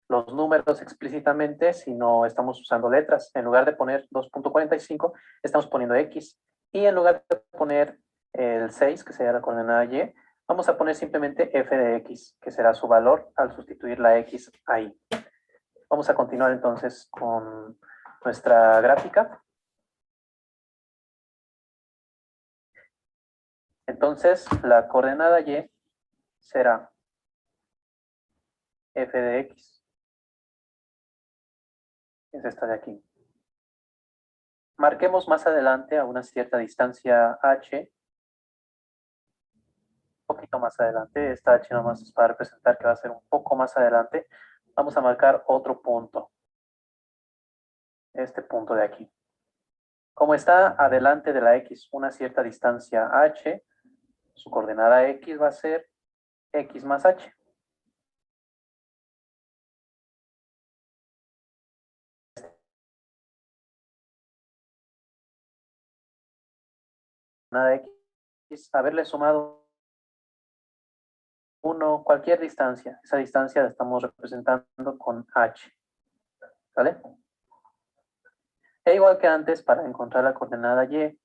los números explícitamente, sino estamos usando letras. En lugar de poner 2.45, estamos poniendo X. Y en lugar de poner el 6, que sería la coordenada Y, vamos a poner simplemente f de X, que será su valor al sustituir la X ahí. Vamos a continuar entonces con nuestra gráfica. Entonces, la coordenada Y será f de X. Es esta de aquí. Marquemos más adelante a una cierta distancia h. Un poquito más adelante. Esta h nomás es para representar que va a ser un poco más adelante. Vamos a marcar otro punto. Este punto de aquí. Como está adelante de la X una cierta distancia h, su coordenada X va a ser X más H. Coordenada X, haberle sumado 1, cualquier distancia. Esa distancia la estamos representando con H. ¿Vale? E igual que antes, para encontrar la coordenada Y,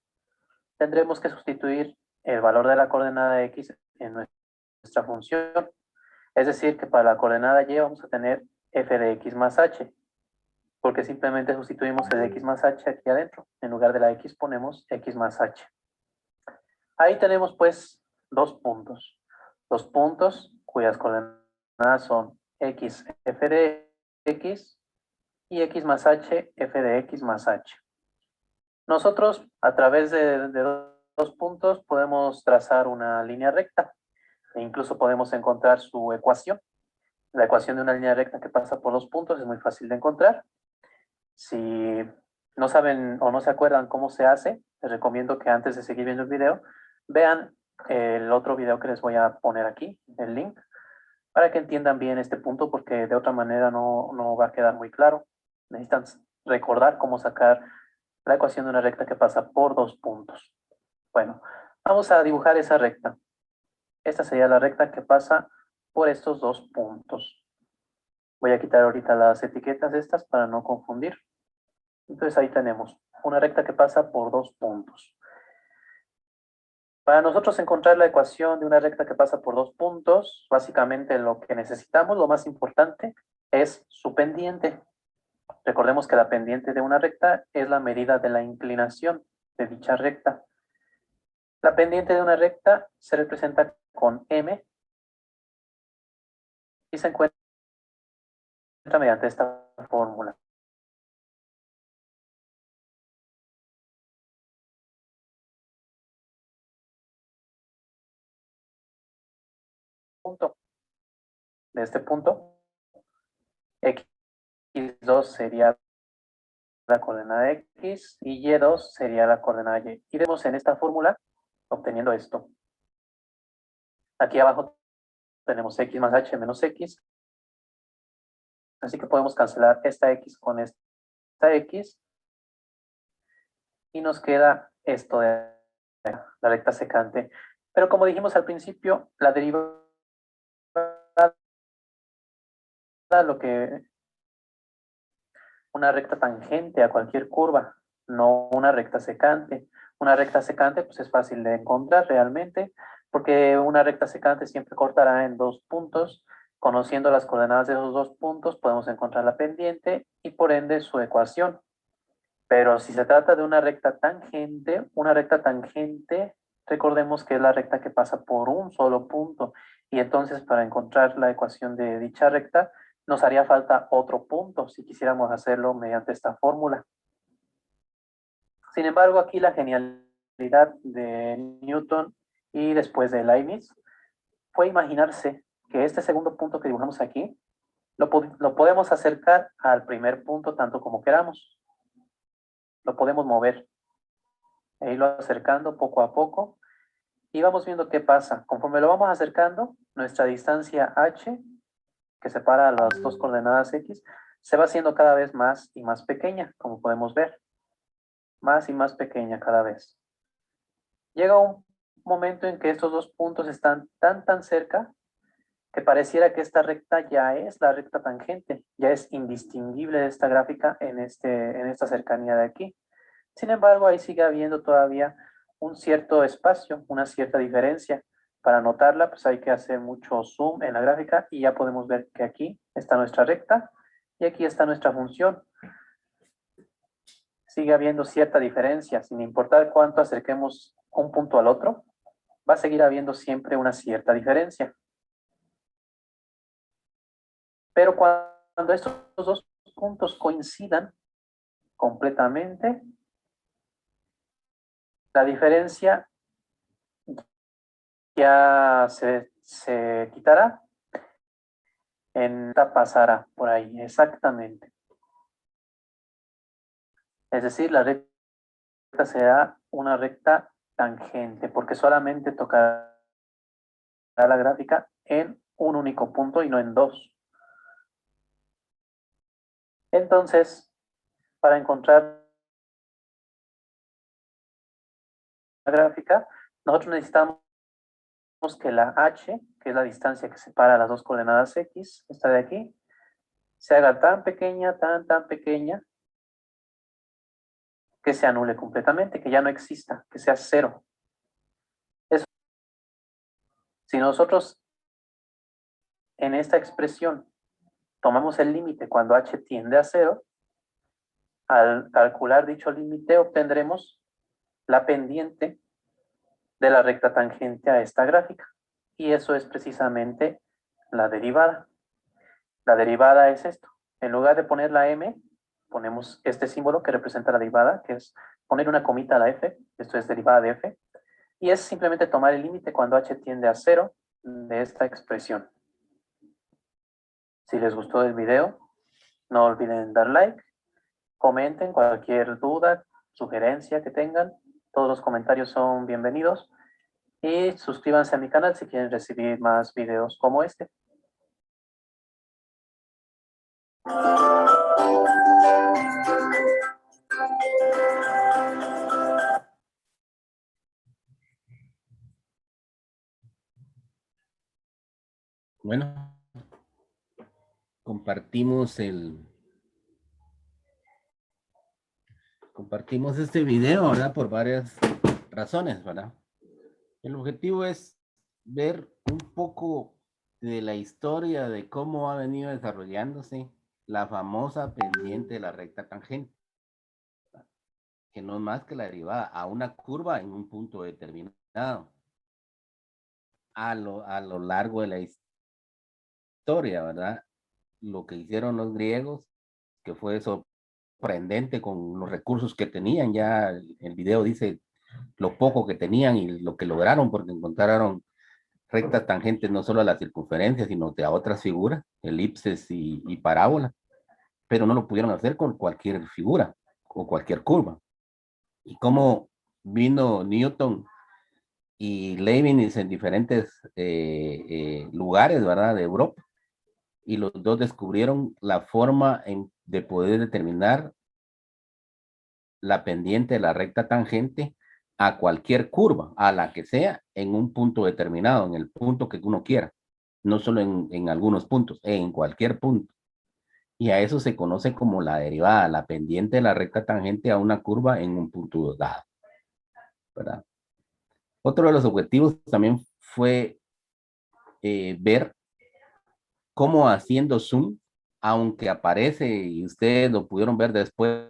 tendremos que sustituir el valor de la coordenada X en nuestra función. Es decir, que para la coordenada Y vamos a tener f de X más H, porque simplemente sustituimos el X más H aquí adentro. En lugar de la X ponemos X más H. Ahí tenemos pues dos puntos. Dos puntos cuyas coordenadas son X, f de X y X más H, f de X más H. Nosotros, a través de dos puntos, podemos trazar una línea recta e incluso podemos encontrar su ecuación. La ecuación de una línea recta que pasa por dos puntos es muy fácil de encontrar. Si no saben o no se acuerdan cómo se hace, les recomiendo que antes de seguir viendo el video, vean el otro video que les voy a poner aquí, el link, para que entiendan bien este punto, porque de otra manera no va a quedar muy claro. Necesitan recordar cómo sacar la ecuación de una recta que pasa por dos puntos. Bueno, vamos a dibujar esa recta. Esta sería la recta que pasa por estos dos puntos. Voy a quitar ahorita las etiquetas estas para no confundir. Entonces ahí tenemos una recta que pasa por dos puntos. Para nosotros encontrar la ecuación de una recta que pasa por dos puntos, básicamente lo que necesitamos, lo más importante, es su pendiente. Recordemos que la pendiente de una recta es la medida de la inclinación de dicha recta. La pendiente de una recta se representa con M y se encuentra mediante esta fórmula. De este punto, X2 sería la coordenada X y Y2 sería la coordenada Y. Iremos en esta fórmula obteniendo esto. Aquí abajo tenemos X más H menos X. Así que podemos cancelar esta X con esta X. Y nos queda esto de la recta secante. Pero como dijimos al principio, la derivada, lo que una recta tangente a cualquier curva, no una recta secante. Una recta secante pues es fácil de encontrar realmente, porque una recta secante siempre cortará en dos puntos. Conociendo las coordenadas de esos dos puntos, podemos encontrar la pendiente y por ende su ecuación. Pero si se trata de una recta tangente, recordemos que es la recta que pasa por un solo punto. Y entonces para encontrar la ecuación de dicha recta, nos haría falta otro punto si quisiéramos hacerlo mediante esta fórmula. Sin embargo, aquí la genialidad de Newton y después de Leibniz fue imaginarse que este segundo punto que dibujamos aquí lo podemos acercar al primer punto tanto como queramos. Lo podemos mover e irlo acercando poco a poco y vamos viendo qué pasa. Conforme lo vamos acercando, nuestra distancia h, que separa las dos coordenadas x, se va haciendo cada vez más y más pequeña, como podemos ver. Más y más pequeña cada vez. Llega un momento en que estos dos puntos están tan cerca que pareciera que esta recta ya es la recta tangente, ya es indistinguible de esta gráfica en esta cercanía de aquí. Sin embargo, ahí sigue habiendo todavía un cierto espacio, una cierta diferencia. Para notarla, pues hay que hacer mucho zoom en la gráfica y ya podemos ver que aquí está nuestra recta y aquí está nuestra función. Sigue habiendo cierta diferencia, sin importar cuánto acerquemos un punto al otro, va a seguir habiendo siempre una cierta diferencia. Pero cuando estos dos puntos coincidan completamente, la diferencia ya se quitará, esta pasará por ahí, exactamente. Es decir, la recta será una recta tangente, porque solamente tocará la gráfica en un único punto y no en dos. Entonces, para encontrar la gráfica, nosotros necesitamos que la h, que es la distancia que separa las dos coordenadas x, esta de aquí, se haga tan pequeña, tan pequeña, que se anule completamente, que ya no exista, que sea cero. Eso, si nosotros en esta expresión tomamos el límite cuando h tiende a cero, al calcular dicho límite obtendremos la pendiente de la recta tangente a esta gráfica. Y eso es precisamente la derivada. La derivada es esto. En lugar de poner la m, ponemos este símbolo que representa la derivada, que es poner una comita a la f, esto es derivada de f, y es simplemente tomar el límite cuando h tiende a cero de esta expresión. Si les gustó el video, no olviden dar like, comenten cualquier duda, sugerencia que tengan, todos los comentarios son bienvenidos, y suscríbanse a mi canal si quieren recibir más videos como este. Bueno, compartimos este video, ¿verdad? Por varias razones, ¿verdad? El objetivo es ver un poco de la historia de cómo ha venido desarrollándose la famosa pendiente de la recta tangente, que no es más que la derivada a una curva en un punto determinado a lo largo de la historia, ¿verdad? Lo que hicieron los griegos, que fue sorprendente con los recursos que tenían, ya el video dice lo poco que tenían y lo que lograron, porque encontraron rectas tangentes no solo a la circunferencia, sino a otras figuras, elipses y parábolas, pero no lo pudieron hacer con cualquier figura o cualquier curva. Y como vino Newton y Leibniz en diferentes lugares, ¿verdad?, de Europa, y los dos descubrieron la forma de poder determinar la pendiente de la recta tangente a cualquier curva, a la que sea, en un punto determinado, en el punto que uno quiera, no solo en algunos puntos, en cualquier punto. Y a eso se conoce como la derivada, la pendiente de la recta tangente a una curva en un punto dado, ¿verdad? Otro de los objetivos también fue ver cómo haciendo zoom, aunque aparece, y ustedes lo pudieron ver después,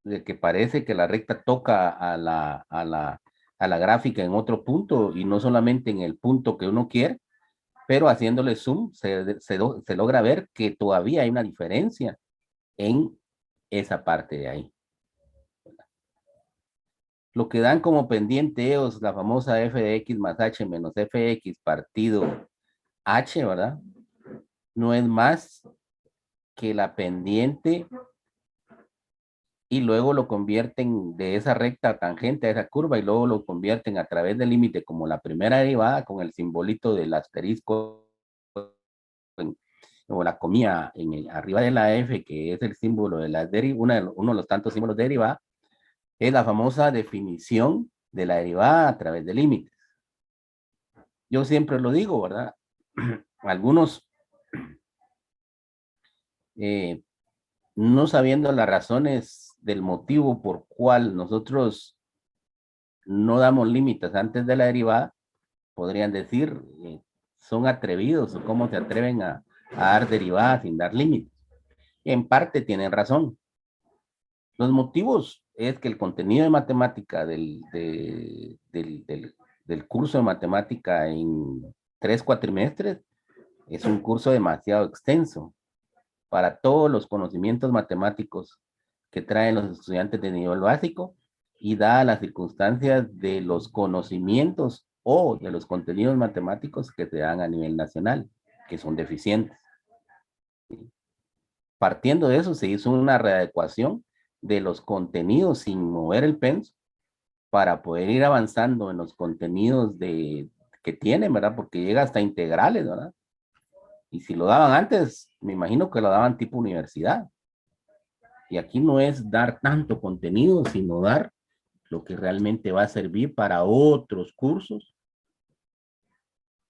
de que parece que la recta toca a la gráfica en otro punto y no solamente en el punto que uno quiere, pero haciéndole zoom se logra ver que todavía hay una diferencia en esa parte de ahí. Lo que dan como pendiente EOS, la famosa f de x más h menos fx partido h, ¿verdad? No es más que la pendiente y luego lo convierten de esa recta tangente a esa curva y luego lo convierten a través del límite como la primera derivada con el simbolito del asterisco o la comilla arriba de la f, que es el símbolo de la derivadas, uno de los tantos símbolos de derivada, es la famosa definición de la derivada a través del límite. Yo siempre lo digo, ¿verdad? algunos, no sabiendo las razones del motivo por cual nosotros no damos límites antes de la derivada, podrían decir, son atrevidos o cómo se atreven a dar derivadas sin dar límites. En parte tienen razón. Los motivos es que el contenido de matemática del curso de matemática en 3 cuatrimestres es un curso demasiado extenso para todos los conocimientos matemáticos que traen los estudiantes de nivel básico y dadas las circunstancias de los conocimientos o de los contenidos matemáticos que se dan a nivel nacional, que son deficientes. Partiendo de eso, se hizo una readecuación de los contenidos sin mover el penso para poder ir avanzando en los contenidos que tienen, ¿verdad? Porque llega hasta integrales, ¿verdad? Y si lo daban antes, me imagino que lo daban tipo universidad. Y aquí no es dar tanto contenido, sino dar lo que realmente va a servir para otros cursos,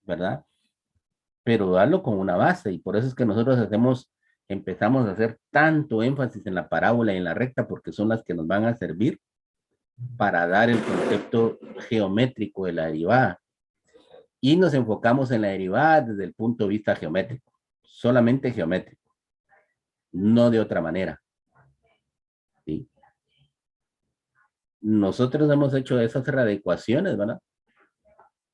¿verdad? Pero darlo con una base. Y por eso es que nosotros empezamos a hacer tanto énfasis en la parábola y en la recta, porque son las que nos van a servir para dar el concepto geométrico de la derivada. Y nos enfocamos en la derivada desde el punto de vista geométrico, solamente geométrico, no de otra manera. ¿Sí? Nosotros hemos hecho esas readecuaciones, ¿verdad?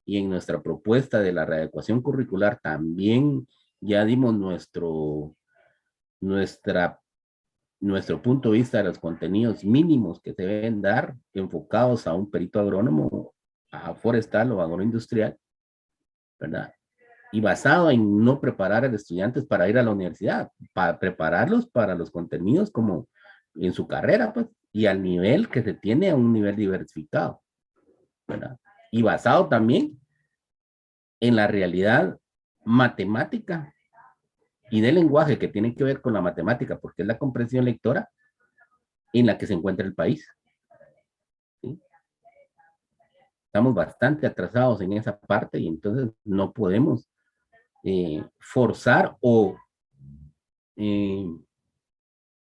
Y en nuestra propuesta de la readecuación curricular también ya dimos nuestro punto de vista de los contenidos mínimos que se deben dar enfocados a un perito agrónomo, a forestal o agroindustrial, ¿verdad? Y basado en no preparar a los estudiantes para ir a la universidad, para prepararlos para los contenidos como en su carrera, pues, y al nivel que se tiene a un nivel diversificado, ¿verdad? Y basado también en la realidad matemática y del lenguaje que tiene que ver con la matemática, porque es la comprensión lectora en la que se encuentra el país. ¿Sí? Estamos bastante atrasados en esa parte y entonces no podemos forzar o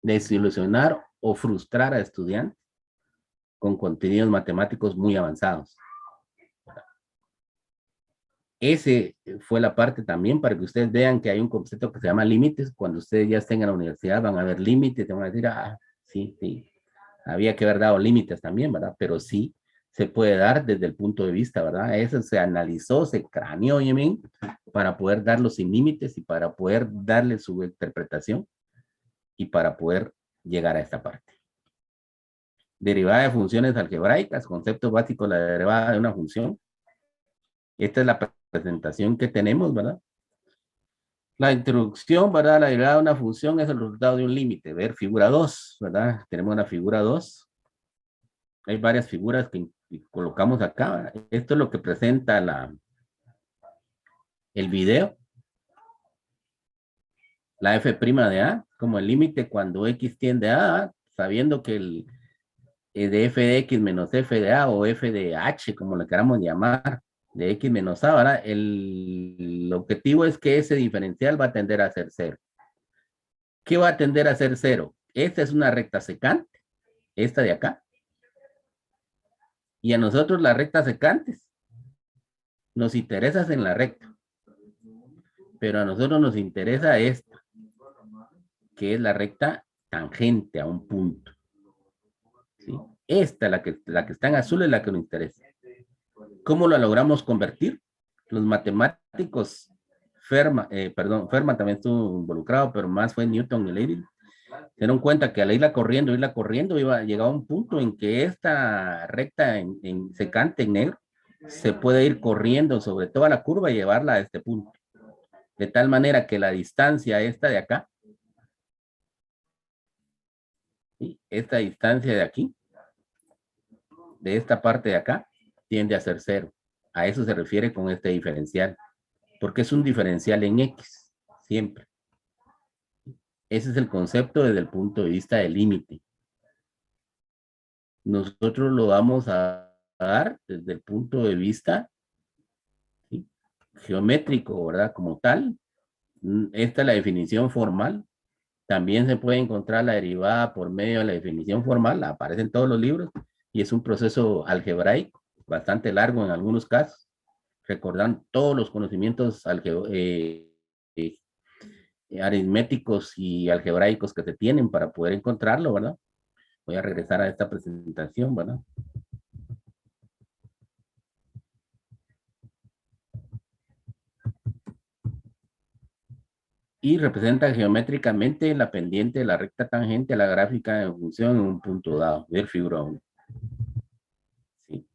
desilusionar o frustrar a estudiantes con contenidos matemáticos muy avanzados. Ese fue la parte también para que ustedes vean que hay un concepto que se llama límites. Cuando ustedes ya estén en la universidad van a ver límites, te van a decir, ah, sí, sí, había que haber dado límites también, ¿verdad? Pero sí se puede dar desde el punto de vista, ¿verdad? Eso se analizó, se craneó, bien, para poder darlo sin límites y para poder darle su interpretación y para poder llegar a esta parte. Derivada de funciones algebraicas, conceptos básicos de la derivada de una función. Esta es la presentación que tenemos, ¿verdad? La introducción, ¿verdad? La derivada de una función es el resultado de un límite. Ver figura 2, ¿verdad? Tenemos una figura 2. Hay varias figuras que colocamos acá, ¿verdad? Esto es lo que presenta el video. La f' de A, como el límite cuando x tiende a A, sabiendo que el de f de x menos f de A o f de h, como le queramos llamar, de x menos A, ¿verdad? El objetivo es que ese diferencial va a tender a ser 0. ¿Qué va a tender a ser 0? Esta es una recta secante, esta de acá. Y a nosotros las rectas secantes nos interesa en la recta. Pero a nosotros nos interesa esta, que es la recta tangente a un punto. ¿Sí? Esta, la que está en azul, es la que nos interesa. ¿Cómo la logramos convertir? Los matemáticos, Fermat también estuvo involucrado, pero más fue Newton y Leibniz, se dieron cuenta que al irla corriendo, llegaba a un punto en que esta recta en secante, en negro, se puede ir corriendo sobre toda la curva y llevarla a este punto. De tal manera que la distancia esta de acá, ¿sí? Esta distancia de aquí, de esta parte de acá, tiende a ser 0. A eso se refiere con este diferencial, porque es un diferencial en X, siempre. Ese es el concepto desde el punto de vista del límite. Nosotros lo vamos a dar desde el punto de vista, ¿sí?, geométrico, ¿verdad? Como tal, esta es la definición formal. También se puede encontrar la derivada por medio de la definición formal, aparece en todos los libros, y es un proceso algebraico, bastante largo en algunos casos. Recordan todos los conocimientos eh, aritméticos y algebraicos que se tienen para poder encontrarlo, ¿verdad? Voy a regresar a esta presentación, ¿verdad? Y representa geométricamente la pendiente de la recta tangente a la gráfica de función en un punto dado. Ver figura 1. ¿Sí?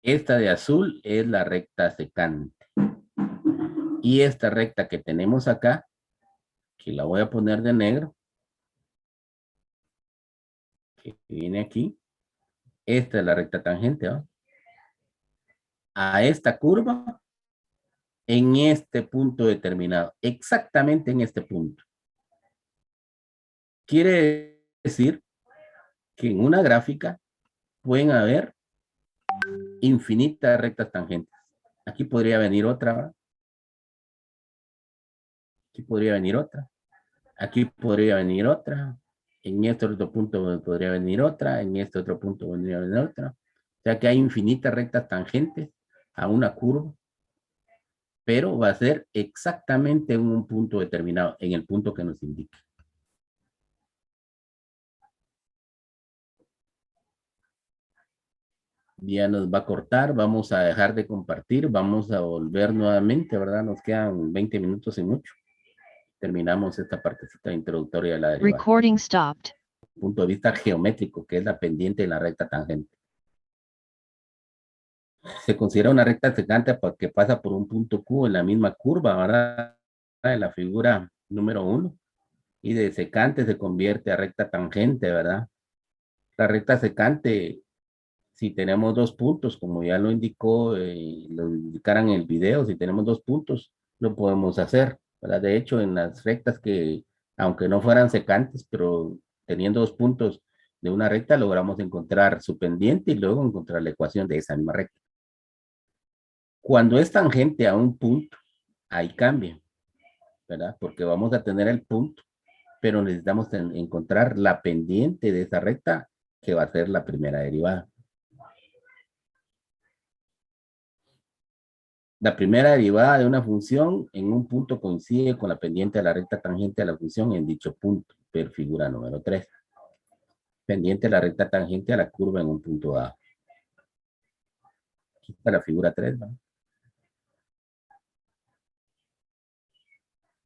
Esta de azul es la recta secante. Y esta recta que tenemos acá, que la voy a poner de negro, que viene aquí, esta es la recta tangente, ¿no? A esta curva en este punto determinado, exactamente en este punto. Quiere decir que en una gráfica pueden haber infinitas rectas tangentes. Aquí podría venir otra, ¿verdad? Aquí podría venir otra. Aquí podría venir otra. En este otro punto podría venir otra. En este otro punto podría venir otra. O sea que hay infinitas rectas tangentes a una curva, pero va a ser exactamente en un punto determinado, en el punto que nos indique. Ya nos va a cortar, vamos a dejar de compartir, vamos a volver nuevamente, ¿verdad? Nos quedan 20 minutos y mucho. Terminamos esta partecita introductoria de la derivada. Recording stopped. Punto de vista geométrico, que es la pendiente de la recta tangente. Se considera una recta secante porque pasa por un punto Q en la misma curva, ¿verdad? En la figura número 1. Y de secante se convierte a recta tangente, ¿verdad? La recta secante, si tenemos dos puntos, como ya lo indicó, lo indicaran en el video, si tenemos dos puntos, lo podemos hacer, ¿verdad? De hecho, en las rectas que, aunque no fueran secantes, pero teniendo dos puntos de una recta, logramos encontrar su pendiente y luego encontrar la ecuación de esa misma recta. Cuando es tangente a un punto, ahí cambia, ¿verdad? Porque vamos a tener el punto, pero necesitamos encontrar la pendiente de esa recta que va a ser la primera derivada. La primera derivada de una función en un punto coincide con la pendiente de la recta tangente a la función en dicho punto, ver figura número 3. Pendiente de la recta tangente a la curva en un punto dado. Aquí está la figura 3, ¿no?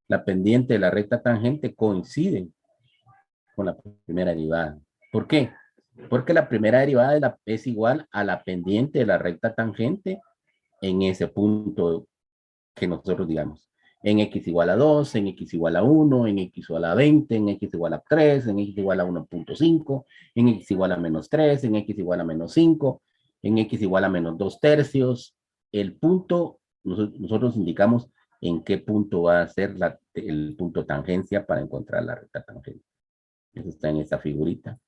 La pendiente de la recta tangente coincide con la primera derivada. ¿Por qué? Porque la primera derivada es igual a la pendiente de la recta tangente en ese punto que nosotros digamos. En x igual a 2, en x igual a 1, en x igual a 20, en x igual a 3, en x igual a 1.5, en x igual a menos 3, en x igual a menos 5, en x igual a menos 2 tercios. El punto, nosotros indicamos en qué punto va a ser el punto tangencia para encontrar la recta tangente. Eso está en esta figurita.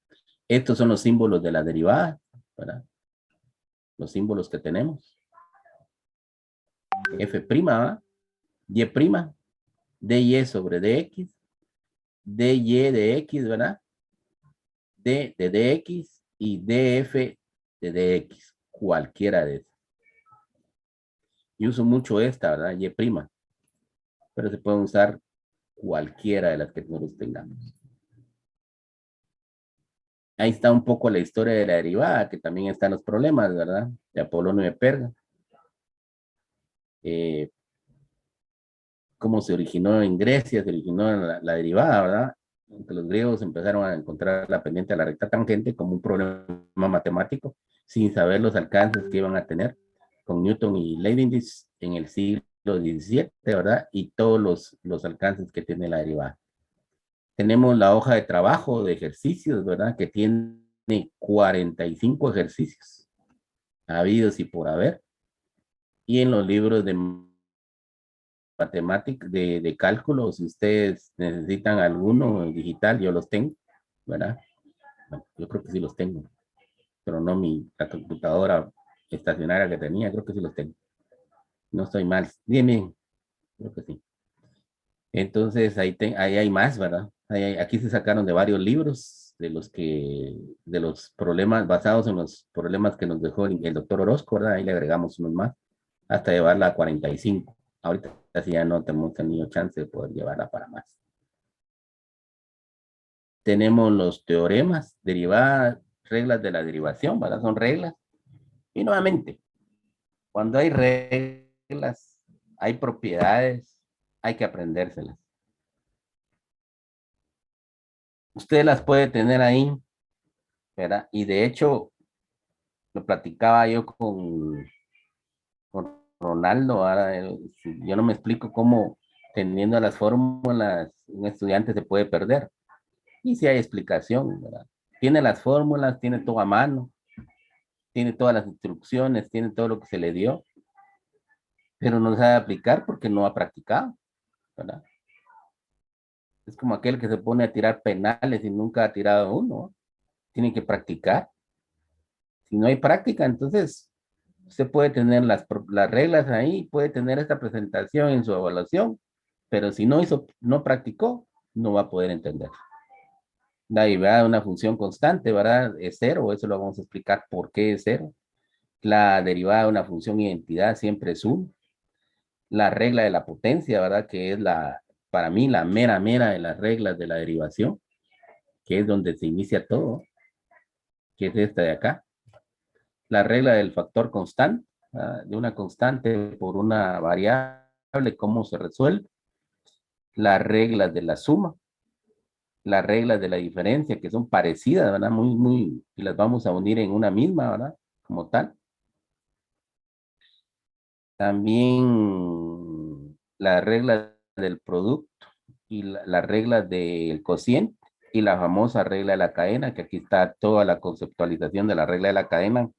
Estos son los símbolos de la derivada, ¿verdad? Los símbolos que tenemos. F', ¿verdad? Y', dy sobre dx, dy de x, ¿verdad? D de dx y df de dx, cualquiera de esas. Yo uso mucho esta, ¿verdad? Y', pero se puede usar cualquiera de las que nosotros tengamos. Ahí está un poco la historia de la derivada, que también están los problemas, ¿verdad? De Apolonio de Perga. Cómo se originó en Grecia, se originó la derivada, ¿verdad? Que los griegos empezaron a encontrar la pendiente de la recta tangente como un problema matemático, sin saber los alcances que iban a tener con Newton y Leibniz en el siglo XVII, ¿verdad? Y todos los alcances que tiene la derivada. Tenemos la hoja de trabajo de ejercicios, ¿verdad? Que tiene 45 ejercicios, habidos y por haber. Y en los libros de matemática, de cálculo, si ustedes necesitan alguno digital, yo los tengo, ¿verdad? Bueno, yo creo que sí los tengo, pero no la computadora estacionaria que tenía, creo que sí los tengo. No estoy mal. Bien, bien. Creo que sí. Entonces ahí hay más, ¿verdad? Aquí se sacaron de varios libros de los problemas basados en los problemas que nos dejó el doctor Orozco, ¿verdad? Ahí le agregamos unos más hasta llevarla a 45. Ahorita sí ya no hemos tenido chance de poder llevarla para más. Tenemos los teoremas, derivadas, reglas de la derivación, ¿verdad? Son reglas. Y nuevamente, cuando hay reglas, hay propiedades, hay que aprendérselas. Usted las puede tener ahí, ¿verdad? Y de hecho, lo platicaba yo con Ronaldo. Ahora, yo no me explico cómo teniendo las fórmulas un estudiante se puede perder. Y si hay explicación, ¿verdad? Tiene las fórmulas, tiene todo a mano, tiene todas las instrucciones, tiene todo lo que se le dio, pero no sabe aplicar porque no ha practicado, ¿verdad? Es como aquel que se pone a tirar penales y nunca ha tirado uno, ¿no? Tiene que practicar. Si no hay práctica, entonces usted puede tener las reglas ahí, puede tener esta presentación en su evaluación, pero si no practicó, no va a poder entender. La derivada de una función constante, ¿verdad? Es cero, eso lo vamos a explicar por qué es cero. La derivada de una función identidad siempre es 1. La regla de la potencia, ¿verdad? Que es para mí, la mera de las reglas de la derivación, que es donde se inicia todo, que es esta de acá. La regla del factor constante, de una constante por una variable, cómo se resuelve. Las reglas de la suma, las reglas de la diferencia, que son parecidas, ¿verdad? Y las vamos a unir en una misma, ¿verdad? Como tal. También la regla del producto y la regla del cociente y la famosa regla de la cadena, que aquí está toda la conceptualización de la regla de la cadena.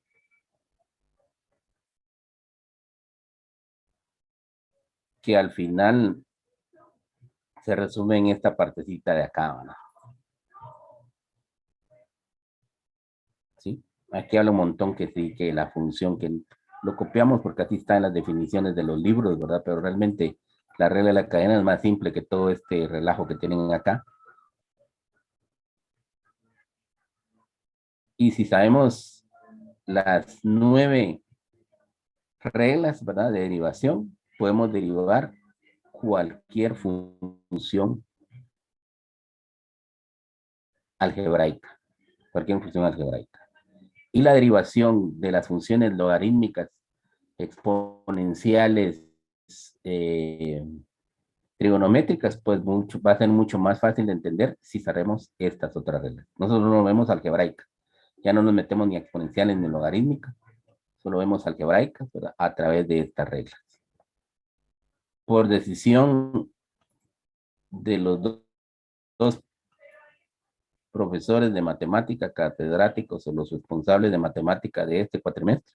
Que al final se resume en esta partecita de acá, ¿verdad? ¿Sí? Aquí habla un montón que sí, que la función, que lo copiamos porque así está en las definiciones de los libros, ¿verdad? Pero realmente la regla de la cadena es más simple que todo este relajo que tienen acá. Y si sabemos las 9 reglas, ¿verdad? De derivación, podemos derivar cualquier función algebraica, cualquier función algebraica. Y la derivación de las funciones logarítmicas, exponenciales, trigonométricas, pues va a ser mucho más fácil de entender si sabemos estas otras reglas. Nosotros no vemos algebraica, ya no nos metemos ni exponenciales ni logarítmicas, solo vemos algebraicas, ¿verdad? A través de estas reglas. Por decisión de los dos profesores de matemática, catedráticos o los responsables de matemática de este cuatrimestre,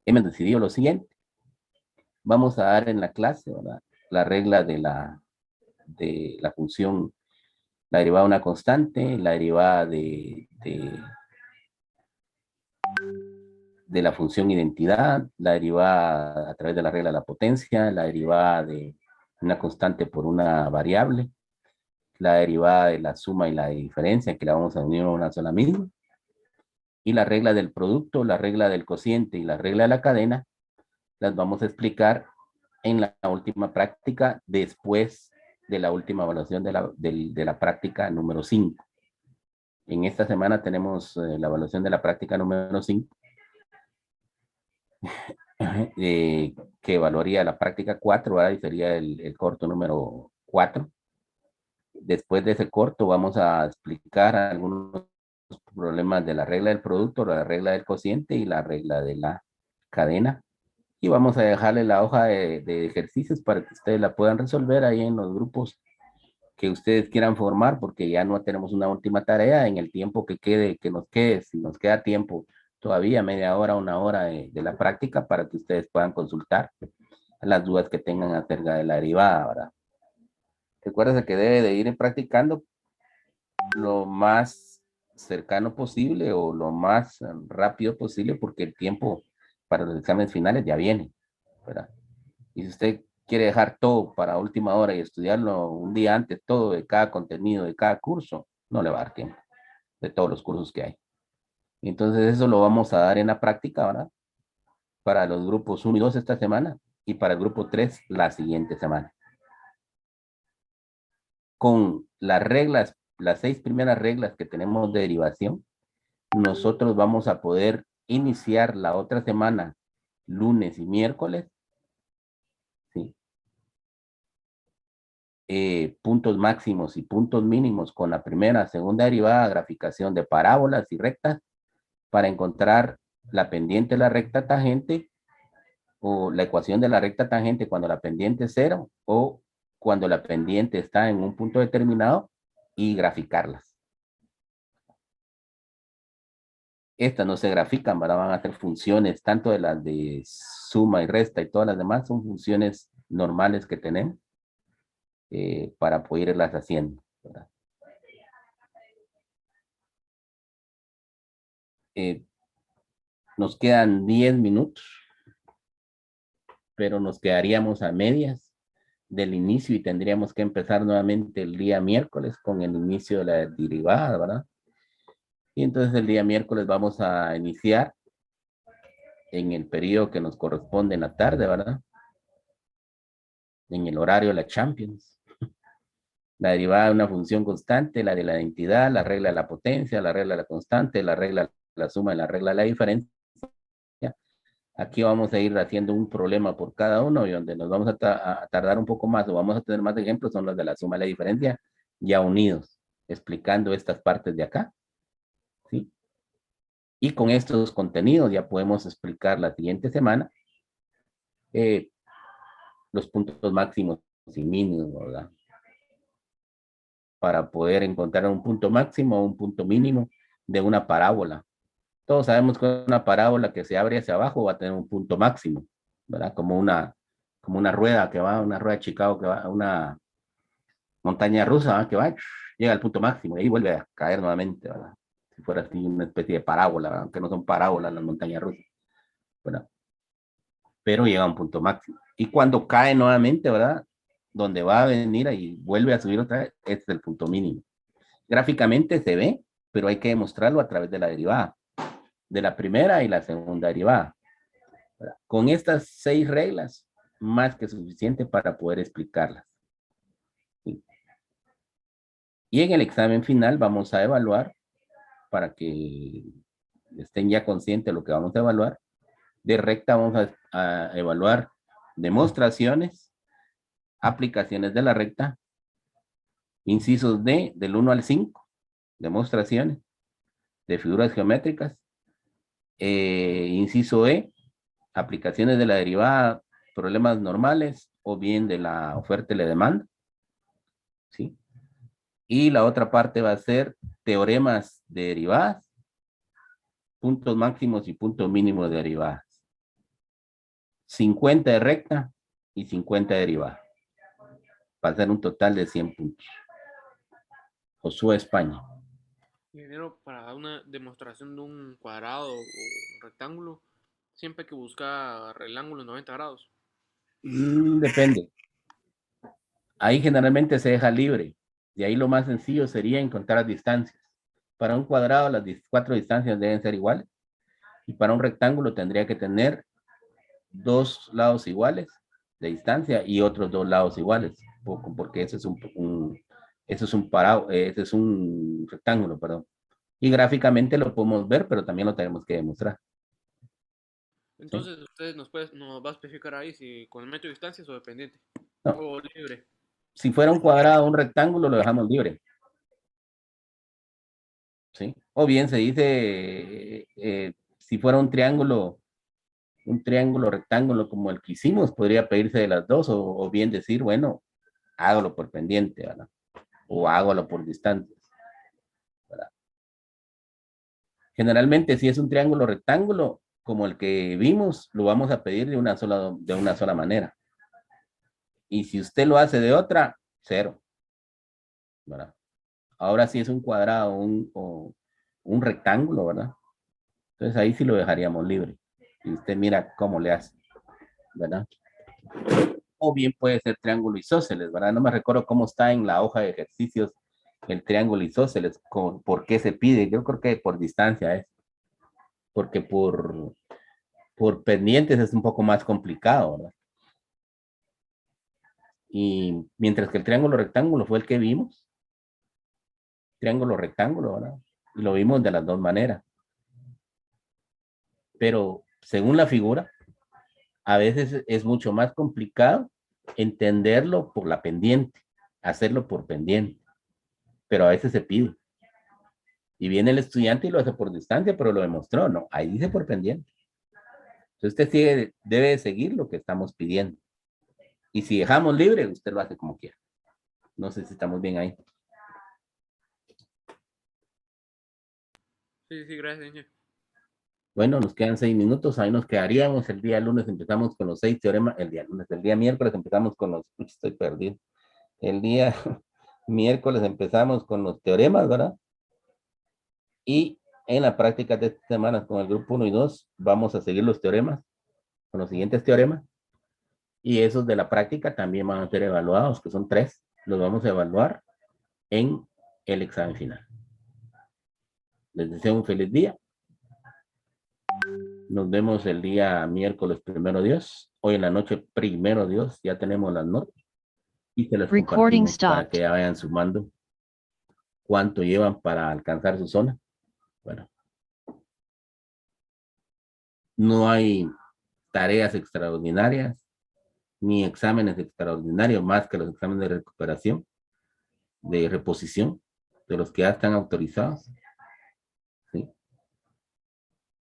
hemos decidido lo siguiente. Vamos a dar en la clase, ¿verdad? La regla de la función, la derivada de una constante, la derivada de la función identidad, la derivada a través de la regla de la potencia, la derivada de una constante por una variable, la derivada de la suma y la diferencia, que la vamos a unir a una sola misma, y la regla del producto, la regla del cociente y la regla de la cadena, las vamos a explicar en la última práctica después de la última evaluación de la práctica número 5. En esta semana tenemos la evaluación de la práctica número 5, que evaluaría la práctica 4, ¿verdad? Y sería el corto número 4. Después de ese corto vamos a explicar algunos problemas de la regla del producto, la regla del cociente y la regla de la cadena. Y vamos a dejarle la hoja de ejercicios para que ustedes la puedan resolver ahí en los grupos que ustedes quieran formar, porque ya no tenemos una última tarea en el tiempo que nos quede, si nos queda tiempo todavía, media hora, una hora de la práctica para que ustedes puedan consultar las dudas que tengan acerca de la derivada, ¿verdad? Recuerden que debe de ir practicando lo más cercano posible o lo más rápido posible, porque el tiempo para los exámenes finales ya viene, ¿verdad? Y si usted quiere dejar todo para última hora y estudiarlo un día antes, todo de cada contenido, de cada curso, no le va a dar tiempo, de todos los cursos que hay. Entonces eso lo vamos a dar en la práctica, ¿verdad? Para los grupos 1 y 2 esta semana y para el grupo 3 la siguiente semana. Con las reglas, las 6 primeras reglas que tenemos de derivación, nosotros vamos a poder iniciar la otra semana, lunes y miércoles, ¿sí? Puntos máximos y puntos mínimos con la primera, segunda derivada, graficación de parábolas y rectas, para encontrar la pendiente de la recta tangente o la ecuación de la recta tangente cuando la pendiente es 0 o cuando la pendiente está en un punto determinado y graficarlas. Estas no se grafican, ¿verdad? Van a ser funciones, tanto de las de suma y resta y todas las demás son funciones normales que tenemos para poder irlas haciendo, ¿verdad? Nos quedan 10 minutos, pero nos quedaríamos a medias del inicio y tendríamos que empezar nuevamente el día miércoles con el inicio de la derivada, ¿verdad? Y entonces el día miércoles vamos a iniciar en el periodo que nos corresponde en la tarde, ¿verdad? En el horario de la Champions. La derivada de una función constante, la de la identidad, la regla de la potencia, la regla de la constante, la regla de la suma y la regla de la diferencia. Aquí vamos a ir haciendo un problema por cada uno y donde nos vamos a tardar un poco más o vamos a tener más ejemplos son los de la suma y la diferencia ya unidos, explicando estas partes de acá, ¿sí? Y con estos contenidos ya podemos explicar la siguiente semana los puntos máximos y mínimos, ¿verdad? Para poder encontrar un punto máximo o un punto mínimo de una parábola. Todos sabemos que una parábola que se abre hacia abajo va a tener un punto máximo, ¿verdad? Como una rueda que va, una rueda de Chicago que va a una montaña rusa, ¿verdad? Que va, llega al punto máximo y ahí vuelve a caer nuevamente, ¿verdad? Si fuera así una especie de parábola, ¿verdad? Aunque no son parábolas las montañas rusas, ¿verdad? Pero llega a un punto máximo. Y cuando cae nuevamente, ¿verdad? Donde va a venir y vuelve a subir otra vez, este es el punto mínimo. Gráficamente se ve, pero hay que demostrarlo a través de la derivada, de la primera y la segunda derivada. ¿Verdad? Con estas 6 reglas, más que suficiente para poder explicarlas. ¿Sí? Y en el examen final vamos a evaluar, para que estén ya conscientes de lo que vamos a evaluar. De recta vamos a evaluar demostraciones, aplicaciones de la recta, incisos D del 1 al 5, demostraciones de figuras geométricas, inciso E, aplicaciones de la derivada, problemas normales o bien de la oferta y la demanda, ¿sí? Y la otra parte va a ser teoremas de derivadas, puntos máximos y puntos mínimos de derivadas. 50 de recta y 50 de derivada. Va a ser un total de 100 puntos. Josué España. Ingeniero, para una demostración de un cuadrado o un rectángulo, siempre hay que buscar el ángulo en 90 grados. Depende. Ahí generalmente se deja libre. De ahí lo más sencillo sería encontrar las distancias. Para un cuadrado las 4 distancias deben ser iguales. Y para un rectángulo tendría que tener 2 lados iguales de distancia y otros 2 lados iguales. Porque ese es ese es un rectángulo, perdón. Y gráficamente lo podemos ver, pero también lo tenemos que demostrar. Entonces, ¿sí? Usted nos va a especificar ahí si con el metro de distancia o dependiente. No. O libre. Si fuera un cuadrado o un rectángulo, lo dejamos libre. ¿Sí? O bien se dice, si fuera un triángulo rectángulo como el que hicimos, podría pedirse de las dos, o bien decir, bueno, hágalo por pendiente, ¿verdad? O hágalo por distancia. ¿Verdad? Generalmente, si es un triángulo rectángulo, como el que vimos, lo vamos a pedir de una sola manera. Y si usted lo hace de otra, 0. ¿Verdad? Ahora si es un cuadrado o un rectángulo, ¿verdad? Entonces ahí sí lo dejaríamos libre. Y usted mira cómo le hace, ¿verdad? O bien puede ser triángulo isósceles, ¿verdad? No me recuerdo cómo está en la hoja de ejercicios el triángulo isósceles, por qué se pide. Yo creo que por distancia es, porque por pendientes es un poco más complicado, ¿verdad? Y mientras que el triángulo rectángulo fue el que vimos, triángulo rectángulo, ¿verdad? Y lo vimos de las dos maneras. Pero según la figura, a veces es mucho más complicado entenderlo por la pendiente, hacerlo por pendiente, pero a veces se pide. Y viene el estudiante y lo hace por distancia, pero lo demostró, no, ahí dice por pendiente. Entonces usted debe seguir lo que estamos pidiendo. Y si dejamos libre, usted lo hace como quiera. No sé si estamos bien ahí. Sí, gracias, señor. Bueno, nos quedan 6 minutos, ahí nos quedaríamos. El día lunes empezamos con los 6 teoremas, el día lunes, el día miércoles empezamos con los, estoy perdido. El día miércoles empezamos con los teoremas, ¿verdad? Y en la práctica de esta semana con el grupo 1 y 2 vamos a seguir los teoremas, con los siguientes teoremas. Y esos de la práctica también van a ser evaluados, que son 3. Los vamos a evaluar en el examen final. Les deseo un feliz día. Nos vemos el día miércoles, primero Dios. Hoy en la noche, primero Dios, ya tenemos las notas. Y se las compartimos para que ya vayan sumando cuánto llevan para alcanzar su zona. Bueno. No hay tareas extraordinarias ni exámenes extraordinarios más que los exámenes de recuperación, de reposición, de los que ya están autorizados. ¿Sí?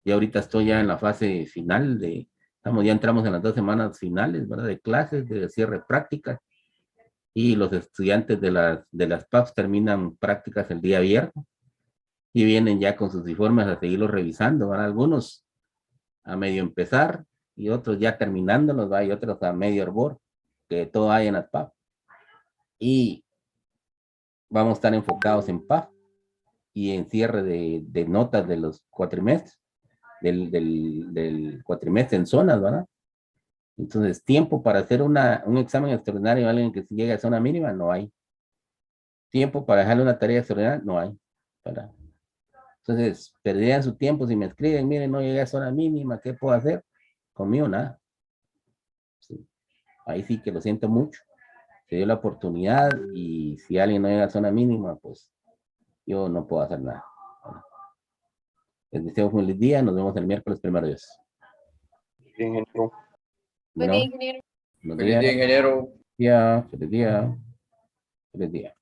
Y ahorita estoy ya en la fase final ya entramos en las 2 semanas finales, ¿verdad? De clases, de cierre prácticas, y los estudiantes de las PAPs terminan prácticas el día viernes y vienen ya con sus informes a seguirlos revisando, ¿verdad? Algunos a medio empezar y otros ya terminándolos, ¿verdad? Y otros a medio hervor, que todo hay en las PAP. Y vamos a estar enfocados en PAP y en cierre de notas de los cuatrimestres, del cuatrimestre en zonas, ¿verdad? Entonces, tiempo para hacer un examen extraordinario a alguien que llegue a zona mínima, no hay. Tiempo para dejarle una tarea extraordinaria, no hay. ¿Verdad? Entonces, perderían su tiempo si me escriben, miren, no llegué a zona mínima, ¿qué puedo hacer? Conmigo nada. Sí. Ahí sí que lo siento mucho. Se dio la oportunidad y si alguien no llega a zona mínima, pues yo no puedo hacer nada. ¿Verdad? Les deseo un feliz día, nos vemos el miércoles, primero Dios. Bien, ingeniero. Bueno, Buen día, ingeniero. buenos Feliz día, días. ingeniero. Feliz día. Feliz día.